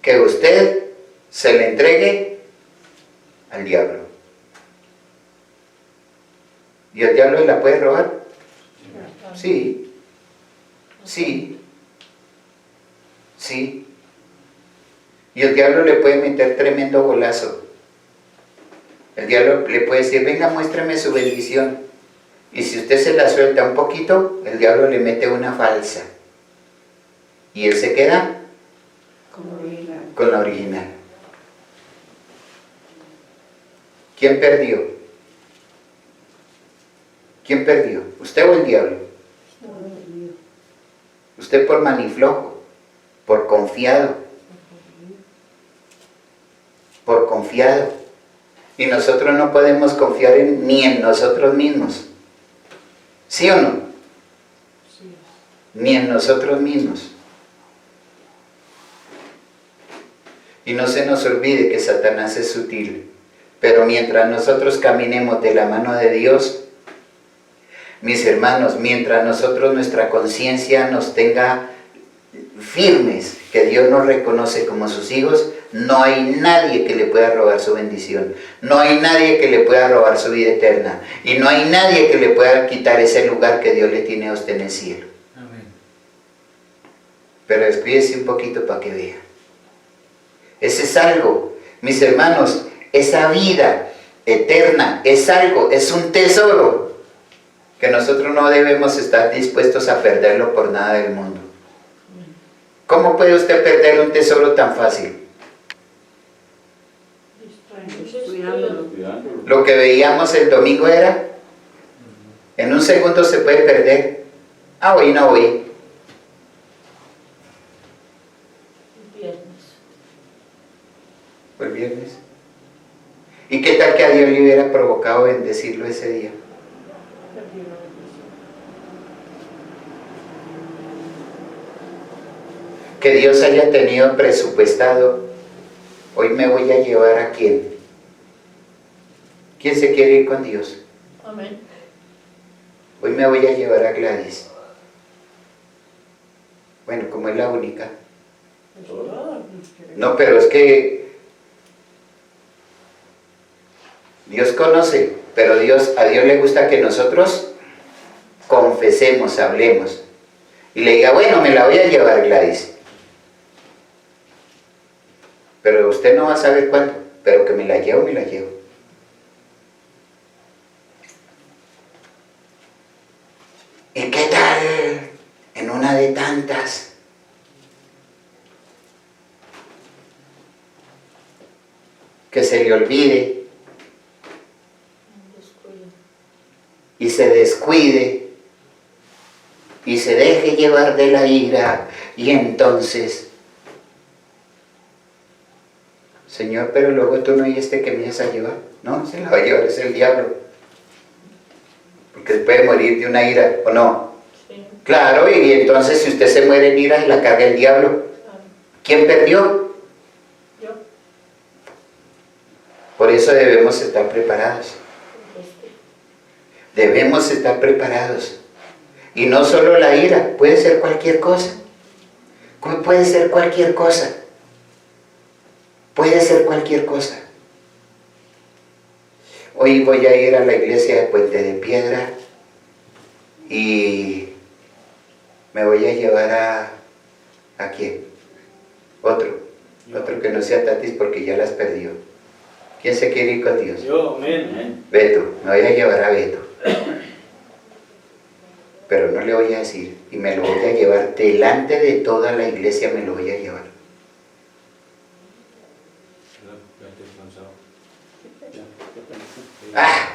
A: que usted se le entregue al diablo. ¿Y el diablo la puede robar? Sí. Sí. Sí. Y el diablo le puede meter tremendo golazo. El diablo le puede decir, venga, muéstrame su bendición. Y si usted se la suelta un poquito, el diablo le mete una falsa. Y él se queda con la original. ¿Quién perdió? ¿Quién perdió? ¿Usted o el diablo? Usted por maniflojo, por confiado. Por confiado. Y nosotros no podemos confiar ni en nosotros mismos. ¿Sí o no? Ni en nosotros mismos. Y no se nos olvide que Satanás es sutil. Pero mientras nosotros caminemos de la mano de Dios, mis hermanos, mientras nosotros nuestra conciencia nos tenga firmes, que Dios nos reconoce como sus hijos, no hay nadie que le pueda robar su bendición. No hay nadie que le pueda robar su vida eterna. Y no hay nadie que le pueda quitar ese lugar que Dios le tiene a usted en el cielo.
E: Amén.
A: Pero descuídese un poquito para que vea. Ese es algo, mis hermanos, esa vida eterna es algo, es un tesoro que nosotros no debemos estar dispuestos a perderlo por nada del mundo. ¿Cómo puede usted perder un tesoro tan fácil?
C: Cuidándolo.
D: Cuidándolo.
A: Lo que veíamos el domingo era, en un segundo se puede perder. Ah, hoy no voy. Fue el viernes. ¿Y qué tal que a Dios le hubiera provocado bendecirlo ese día? Que Dios haya tenido presupuestado, hoy me voy a llevar a quién. ¿Quién se quiere ir con Dios?
B: Amén.
A: Hoy me voy a llevar a Gladys. Bueno, como es la única. No, pero es que Dios conoce, pero a Dios le gusta que nosotros confesemos, hablemos. Y le diga, bueno, me la voy a llevar, Gladys. Pero usted no va a saber cuándo, pero que me la llevo, me la llevo. ¿Y qué tal en una de tantas? Que se le olvide y se descuide y se deje llevar de la ira, y entonces, Señor, pero luego tú no oíste que me ibas a llevar. No, se la va a llevar, es el diablo. Porque puede morir de una ira, ¿o no?
B: Sí.
A: Claro, y entonces si usted se muere en ira, la carga el diablo. ¿Quién perdió?
B: Yo.
A: Por eso debemos estar preparados. Debemos estar preparados. Y no solo la ira, puede ser cualquier cosa. Puede ser cualquier cosa. Puede ser cualquier cosa. Hoy voy a ir a la iglesia de Puente de Piedra y me voy a llevar ¿a quién? Otro que no sea Tatis porque ya las perdió. ¿Quién se quiere ir con Dios?
E: Yo, amén.
A: Beto, me voy a llevar a Beto. Pero no le voy a decir, y me lo voy a llevar delante de toda la iglesia, me lo voy a llevar. ¡Ah!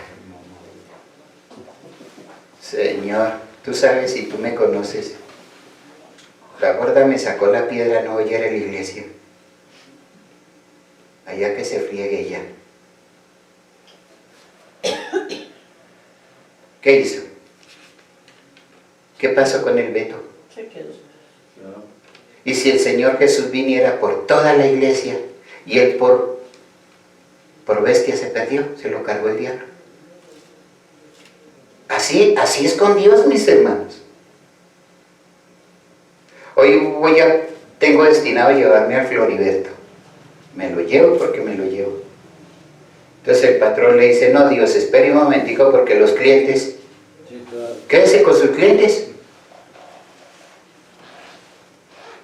A: Señor, tú sabes y tú me conoces. La gorda me sacó la piedra, no voy a ir a la iglesia. Allá que se friegue ella. ¿Qué hizo? ¿Qué pasó con el Beto?
B: Se quedó.
A: Y si el Señor Jesús viniera por toda la iglesia y Él por Por bestia se perdió, se lo cargó el diablo. Así es con Dios, mis hermanos. Hoy tengo destinado a llevarme al Floriberto. Me lo llevo porque me lo llevo. Entonces el patrón le dice, no, Dios, espere un momentico porque los clientes, quédese con sus clientes.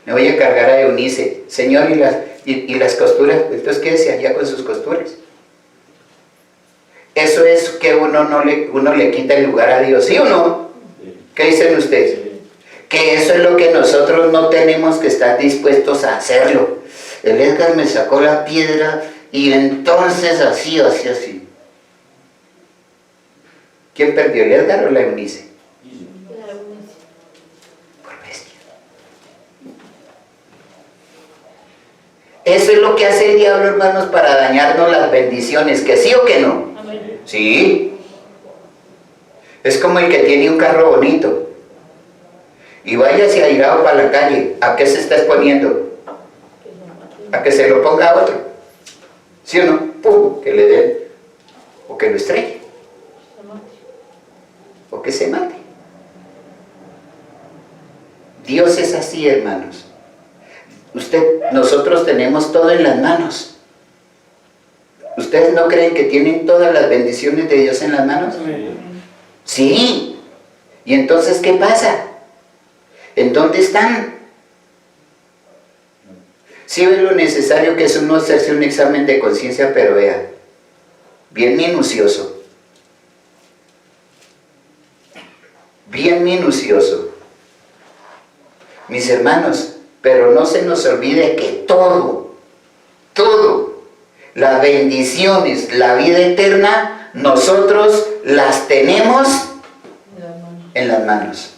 A: Me voy a cargar a Eunice. Señor, y las costuras, entonces quédese allá con sus costuras. Eso es que uno le quita el lugar a Dios, ¿sí o no? ¿Qué dicen ustedes? Que eso es lo que nosotros no tenemos que estar dispuestos a hacerlo. El Edgar me sacó la piedra y entonces así. ¿Quién perdió, el Edgar o la Eunice? Por bestia. Eso es lo que hace el diablo, hermanos, para dañarnos las bendiciones, que sí o que no.
B: Amén.
A: Sí. Es como el que tiene un carro bonito y vaya hacia airado para la calle. ¿A qué se está exponiendo? A que se lo ponga a otro. ¿Sí o no? ¡Pum! Que le den. O que lo estrelle. O que se mate. Dios es así, hermanos. Nosotros tenemos todo en las manos. ¿Ustedes no creen que tienen todas las bendiciones de Dios en las manos? Sí. ¿Y entonces qué pasa? ¿En dónde están? Sí ve lo necesario que es uno hacerse un examen de conciencia, pero vea, bien minucioso. Bien minucioso. Mis hermanos, pero no se nos olvide que todo, las bendiciones, la vida eterna, nosotros las tenemos en las manos.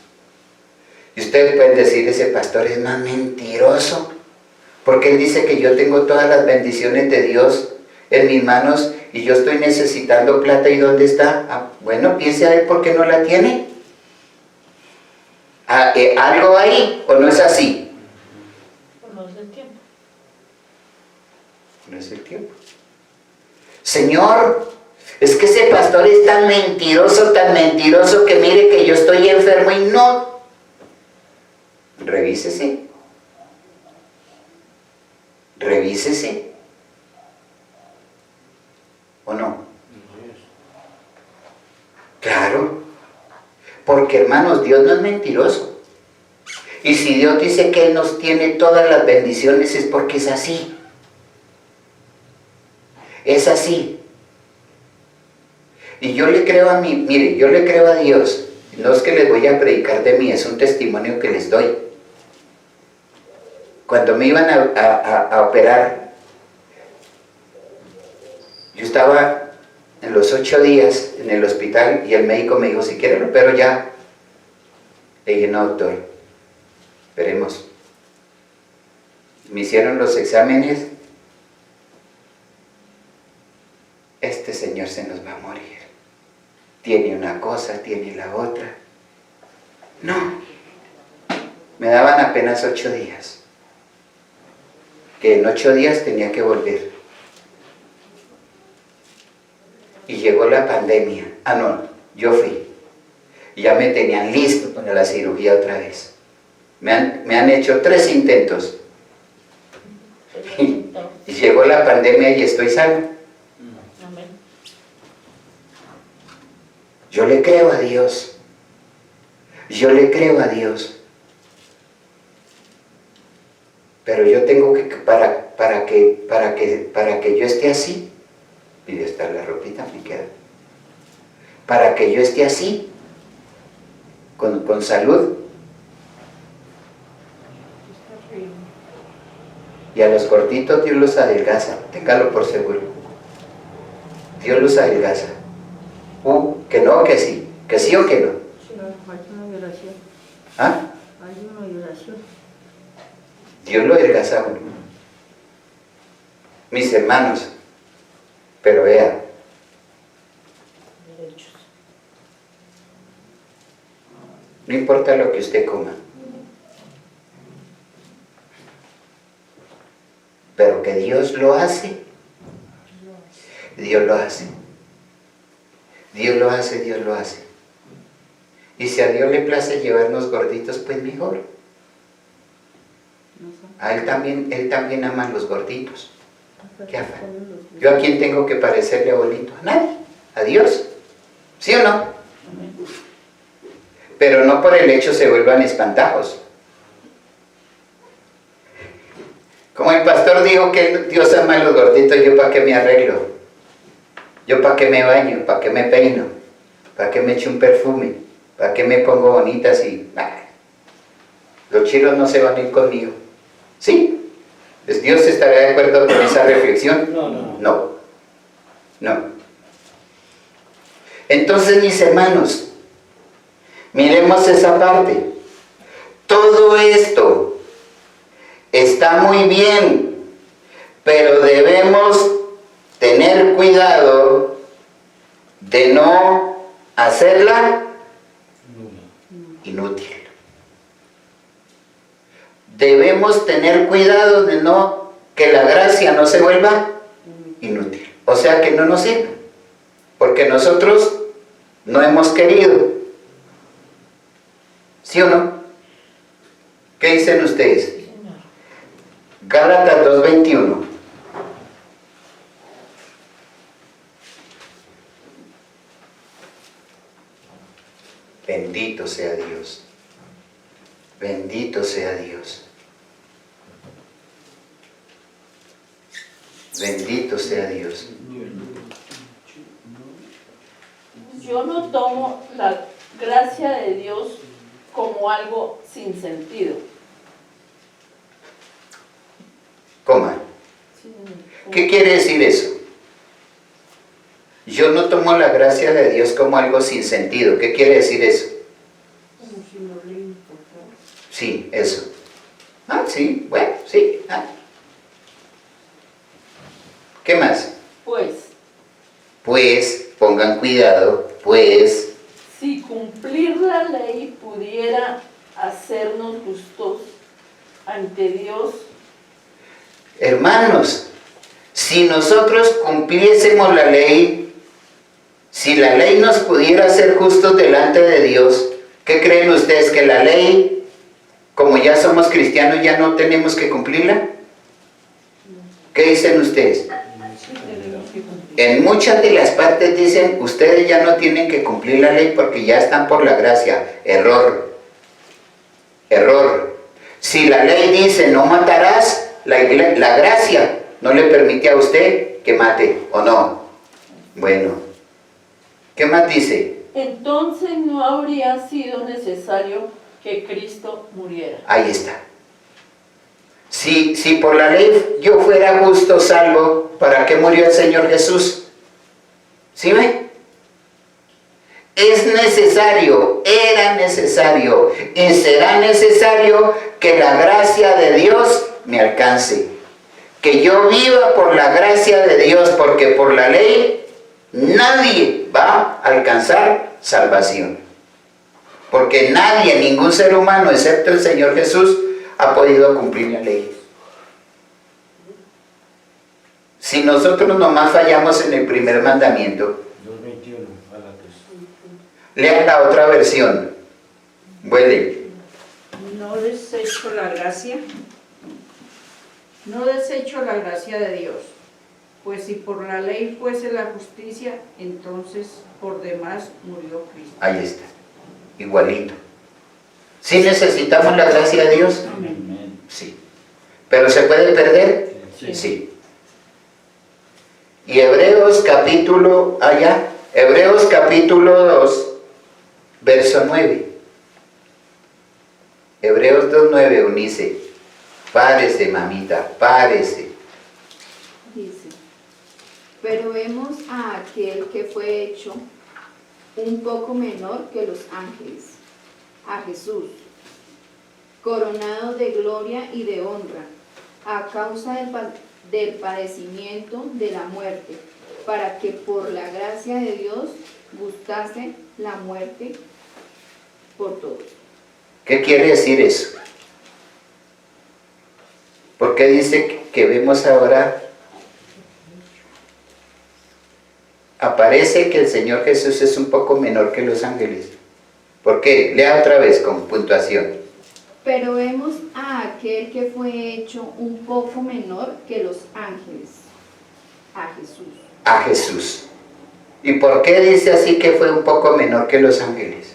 A: Y ustedes pueden decir, ese pastor es más mentiroso, porque él dice que yo tengo todas las bendiciones de Dios en mis manos y yo estoy necesitando plata. ¿Y dónde está? Ah, bueno, piense a ver por qué no la tiene. ¿Algo ahí o no es así?
B: No es el tiempo.
A: No es el tiempo. Señor, es que ese pastor es tan mentiroso que mire que yo estoy enfermo y no. Revísese. Revísese. ¿O no? Claro. Porque, hermanos, Dios no es mentiroso. Y si Dios dice que Él nos tiene todas las bendiciones es porque es así. Es así. Y yo le creo a mí, mire, yo le creo a Dios. No es que les voy a predicar de mí, es un testimonio que les doy. Cuando me iban a operar, yo estaba en los 8 días en el hospital y el médico me dijo, si quiere lo opero ya. Le dije, no, doctor, esperemos. Me hicieron los exámenes. Este señor se nos va a morir. Tiene una cosa, tiene la otra. No. Me daban apenas 8 días. Que en 8 días tenía que volver. Y llegó la pandemia. Ah, no, yo fui. Y ya me tenían listo para la cirugía otra vez. Me han hecho 3 intentos. Y llegó la pandemia y estoy sano.
B: Amén.
A: Yo le creo a Dios. Yo le creo a Dios. Pero yo tengo que, para que yo esté así, y de estar la ropita me queda. Para que yo esté así, con salud. Y a los cortitos Dios los adelgaza, téngalo por seguro. Dios los adelgaza. Que no, que sí o que no.
C: Sí, ayuno y oración.
A: ¿Ah?
C: Ayuno y oración.
A: Dios lo adelgaza a uno. Mis hermanos, pero vea,
B: Derechos.
A: no importa lo que usted coma, pero que Dios lo hace. Dios lo hace. Dios lo hace, Dios lo hace. Y si a Dios le place llevarnos gorditos, pues mejor. A Él también ama a los gorditos. ¿Qué afán? ¿Yo a quién tengo que parecerle bonito? A nadie. A Dios. ¿Sí o no? Pero no por el hecho se vuelvan espantajos. Como el pastor dijo que Dios ama a los gorditos, ¿yo para qué me arreglo? ¿Yo para qué me baño? ¿Para qué me peino? ¿Para qué me echo un perfume? ¿Para qué me pongo bonita así? Los chilos no se van a ir conmigo. ¿Sí? ¿Pues Dios estará de acuerdo con esa reflexión? No. Entonces, mis hermanos, miremos esa parte. Todo esto está muy bien, pero debemos tener cuidado de no hacerla inútil. Debemos tener cuidado de que la gracia no se vuelva inútil. O sea, que no nos sirva. Porque nosotros no hemos querido. ¿Sí o no? ¿Qué dicen ustedes? Gálatas 2:21. Bendito sea Dios. Bendito sea Dios. Bendito sea Dios.
B: Yo no tomo la gracia de Dios como algo sin sentido.
A: Coma. ¿Qué quiere decir eso? Yo no tomo la gracia de Dios como algo sin sentido. ¿Qué quiere decir eso?
F: Como si no le importara.
A: Sí, eso. Sí, bueno, sí. ¿Qué más? Pues, pongan cuidado, pues,
B: si cumplir la ley pudiera hacernos justos ante Dios,
A: hermanos, si nosotros cumpliésemos la ley, si la ley nos pudiera hacer justos delante de Dios, ¿qué creen ustedes? ¿Que la ley, como ya somos cristianos, ya no tenemos que cumplirla? ¿Qué dicen ustedes? En muchas de las partes dicen, ustedes ya no tienen que cumplir la ley porque ya están por la gracia. Error. Error. Si la ley dice no matarás, la gracia no le permite a usted que mate, ¿o no? Bueno. ¿Qué más dice?
B: entonces no habría sido necesario que Cristo muriera.
A: Ahí está. Si por la ley yo fuera justo, salvo, ¿para qué murió el Señor Jesús? ¿Sí ve? Es necesario, era necesario y será necesario que la gracia de Dios me alcance. Que yo viva por la gracia de Dios, porque por la ley nadie va a alcanzar salvación. Porque nadie, ningún ser humano, excepto el Señor Jesús, ha podido cumplir la ley. Si nosotros nomás fallamos en el primer mandamiento,
E: 2:21, Gálatas.
A: lean la otra versión. Vuelven.
F: No desecho la gracia. No desecho la gracia de Dios. Pues si por la ley fuese la justicia, entonces por demás murió Cristo.
A: Ahí está. Igualito. ¿Sí necesitamos la gracia de Dios?
D: Amén.
A: Sí. ¿Pero se puede perder?
D: Sí.
A: Sí. Y Hebreos capítulo 2, verso 9. Hebreos 2:9, Eunice. Párese, mamita, párese.
G: Dice, pero vemos a aquel que fue hecho un poco menor que los ángeles, a Jesús, coronado de gloria y de honra, a causa del padecimiento de la muerte, para que por la gracia de Dios gustase la muerte por todos.
A: ¿Qué quiere decir eso? ¿Por qué dice que vemos ahora aparece que el Señor Jesús es un poco menor que los ángeles. ¿Por qué? Lea otra vez con puntuación.
G: Pero vemos a aquel que fue hecho un poco menor que los ángeles, a Jesús.
A: A Jesús. ¿Y por qué dice así que fue un poco menor que los ángeles?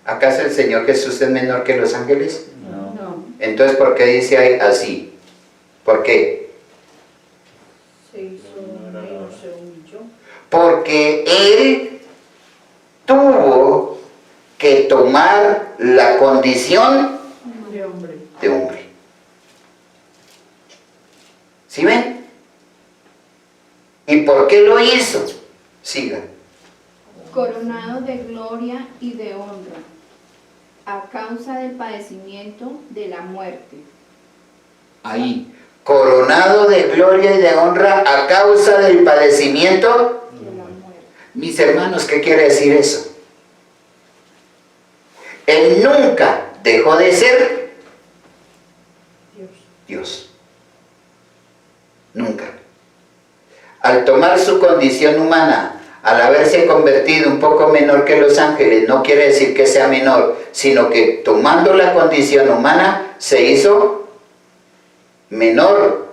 A: ¿Acaso el Señor Jesús es menor que los ángeles?
F: No.
A: Entonces, ¿por qué dice ahí así? ¿Por qué?
F: Se hizo menos, se humilló.
A: Porque Él tuvo que tomar la condición
F: De hombre.
A: de hombre. ¿Sí ven? ¿Y por qué lo hizo? Siga.
G: Coronado de gloria y de honra, a causa del padecimiento de la muerte.
A: Ahí. Coronado de gloria y de honra a causa del padecimiento.
G: De la muerte.
A: Mis hermanos, ¿qué quiere decir eso? Él nunca dejó de ser
F: Dios.
A: Dios. Nunca. Al tomar su condición humana, al haberse convertido un poco menor que los ángeles, no quiere decir que sea menor, sino que tomando la condición humana, se hizo menor.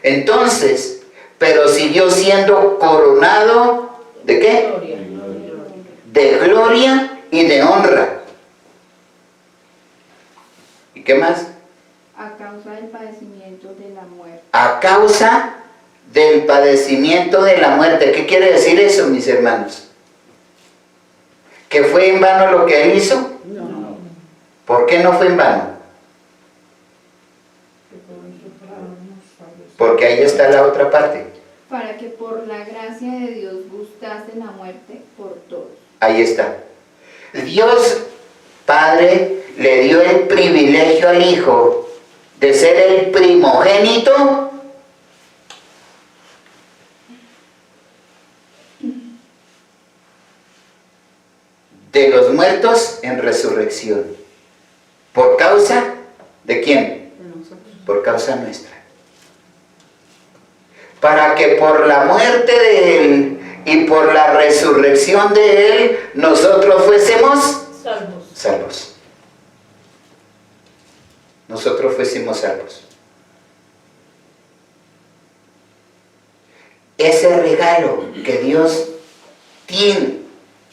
A: Entonces, pero siguió siendo coronado, ¿de qué?
F: Gloria.
A: De gloria y de honra. ¿Y qué más?
G: A causa del padecimiento de la muerte.
A: A causa del padecimiento de la muerte. ¿Qué quiere decir eso, mis hermanos? ¿Que fue en vano lo que él hizo?
F: No.
A: ¿Por qué no fue en vano? Porque ahí está la otra parte.
G: Para que por la gracia de Dios gustase la muerte por todos.
A: Ahí está. Dios Padre le dio el privilegio al Hijo de ser el primogénito de los muertos en resurrección. ¿Por causa de quién? Por causa nuestra. Para que por la muerte de Él y por la resurrección de Él, nosotros fuésemos
B: Salvos.
A: salvos. Nosotros fuésemos salvos. Ese regalo que Dios tiene,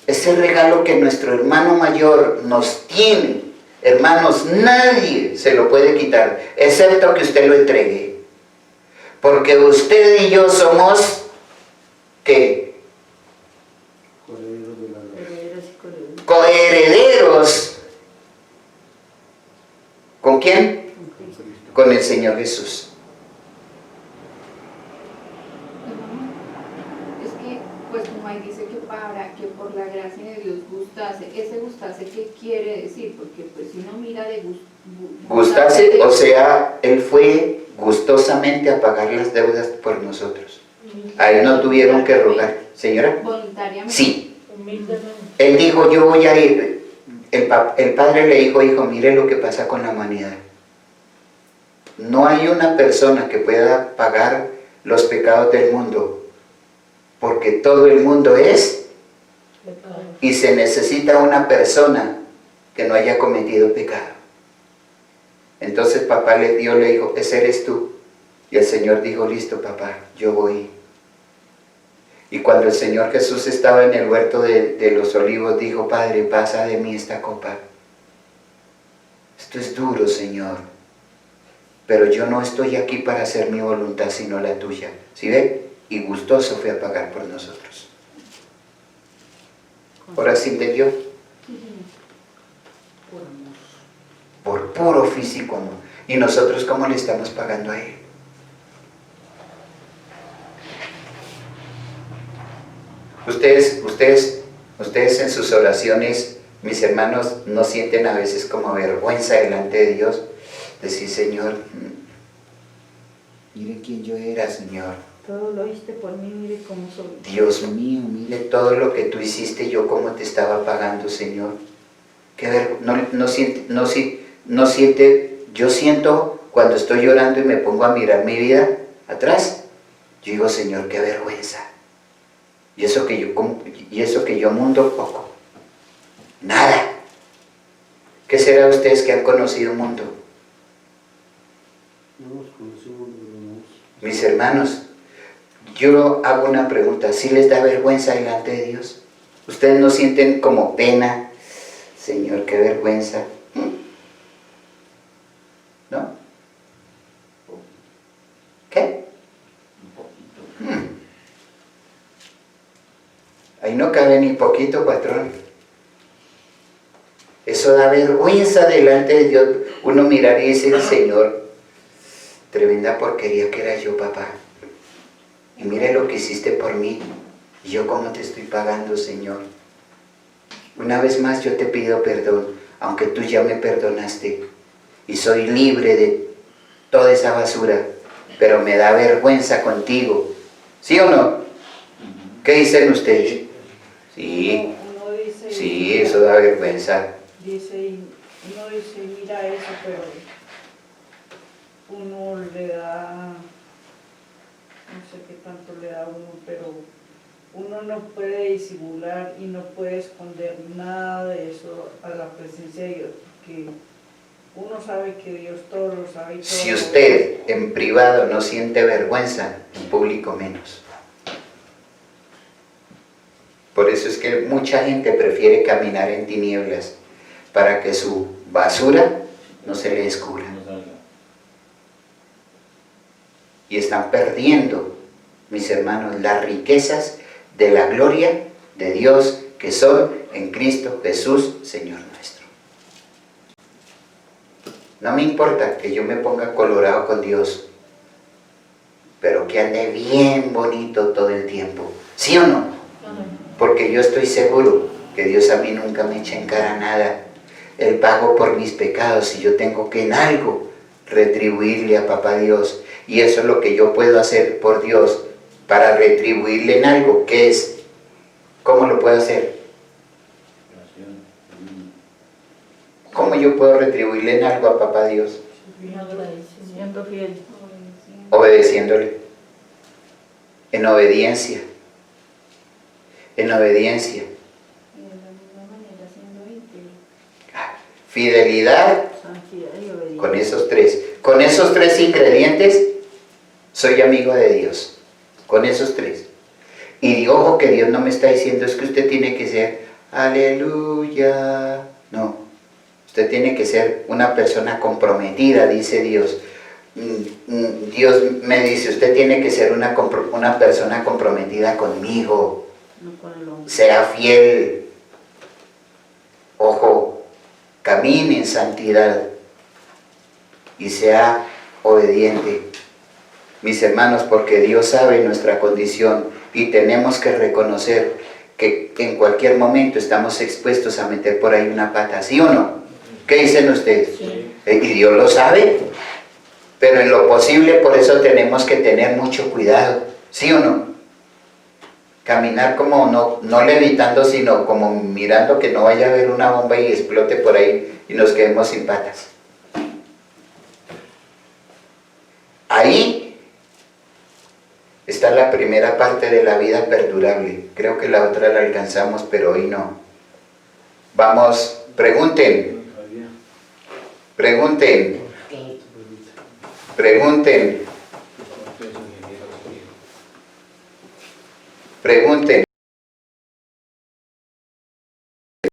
A: ese regalo que nuestro hermano mayor nos tiene, hermanos, nadie se lo puede quitar, excepto que usted lo entregue. Porque usted y yo somos, ¿qué?
E: Corderos de la gracia.
A: Coherederos. ¿Con quién? Con el Señor Jesús.
G: Es que, pues como ahí dice que para que por la gracia de Dios gustase, ese gustase, ¿qué quiere decir? Porque pues si uno mira de
A: Gustase, o sea, Él fue gustosamente a pagar las deudas por nosotros. A Él no tuvieron que rogar. ¿Señora?
G: voluntariamente.
A: Sí.
B: Humildemente.
A: Él dijo, yo voy a ir. El padre le dijo, hijo, mire lo que pasa con la humanidad. No hay una persona que pueda pagar los pecados del mundo, porque todo el mundo es, y se necesita una persona que no haya cometido pecado. Entonces Dios le dijo, ese eres tú. Y el Señor dijo, listo papá, yo voy. Y cuando el Señor Jesús estaba en el huerto de los olivos, dijo, Padre, pasa de mí esta copa. Esto es duro, Señor. Pero yo no estoy aquí para hacer mi voluntad, sino la tuya. ¿Sí ve? Y gustoso fue a pagar por nosotros. ¿Ahora sí entendió? Por puro físico amor. ¿Y nosotros cómo le estamos pagando a Él? Ustedes en sus oraciones, mis hermanos, ¿no sienten a veces como vergüenza delante de Dios? Decir, Señor, mire quién yo era, Señor.
F: Todo lo hiciste por mí, mire cómo soy.
A: Dios mío, mire todo lo que tú hiciste, yo cómo te estaba pagando, Señor. No siente, yo siento cuando estoy llorando y me pongo a mirar mi vida atrás, Yo digo, Señor, qué vergüenza. Y eso que yo mundo poco. Nada. ¿Qué será ustedes que han conocido mundo? Mis hermanos, yo hago una pregunta. ¿Sí les da vergüenza delante de Dios? ¿Ustedes no sienten como pena? Señor, qué vergüenza. ¿No? ¿Qué? Ahí no cabe ni poquito, patrón. Eso da vergüenza delante de Dios. Uno mirar y decir, Señor, tremenda porquería que era yo, papá. Y mire lo que hiciste por mí. Y yo cómo te estoy pagando, Señor. Una vez más yo te pido perdón, aunque tú ya me perdonaste. Y soy libre de toda esa basura. Pero me da vergüenza contigo. ¿Sí o no? ¿Qué dicen ustedes? Sí,
F: Uno dice,
A: sí, eso da vergüenza.
F: Uno dice, mira eso, pero uno le da, no sé qué tanto le da a uno, pero uno no puede disimular y no puede esconder nada de eso a la presencia de Dios, porque uno sabe que Dios todo lo sabe. Y todo
A: Si usted en privado no siente vergüenza, en público menos. Por eso es que mucha gente prefiere caminar en tinieblas, para que su basura no se le descubra. Y están perdiendo, mis hermanos, las riquezas de la gloria de Dios que son en Cristo Jesús, Señor nuestro. No me importa que yo me ponga colorado con Dios, pero que ande bien bonito todo el tiempo. ¿Sí o no? Porque yo estoy seguro que Dios a mí nunca me echa en cara nada. Él pagó por mis pecados y yo tengo que en algo retribuirle a Papá Dios. Y eso es lo que yo puedo hacer por Dios para retribuirle en algo. ¿Qué es? ¿Cómo lo puedo hacer? ¿Cómo yo puedo retribuirle en algo a Papá Dios?
B: Siendo fiel.
A: Obedeciéndole. En obediencia. En obediencia. Fidelidad. Con esos tres ingredientes, soy amigo de Dios. Con esos tres. Y ojo que Dios no me está diciendo es que usted tiene que ser aleluya. No. Usted tiene que ser una persona comprometida, dice Dios. Dios me dice, usted tiene que ser una persona comprometida conmigo. Sea fiel. Ojo, camine en santidad y sea obediente. Mis hermanos, porque Dios sabe nuestra condición y tenemos que reconocer que en cualquier momento estamos expuestos a meter por ahí una pata, ¿sí o no? ¿Qué dicen ustedes? Sí. Y Dios lo sabe, pero en lo posible por eso tenemos que tener mucho cuidado, ¿sí o no? Caminar como no levitando, sino como mirando que no vaya a haber una bomba y explote por ahí y nos quedemos sin patas. Ahí está la primera parte de la vida perdurable. Creo que la otra la alcanzamos, pero hoy no. Vamos, pregunten. Pregunten. Pregunten. Pregunten.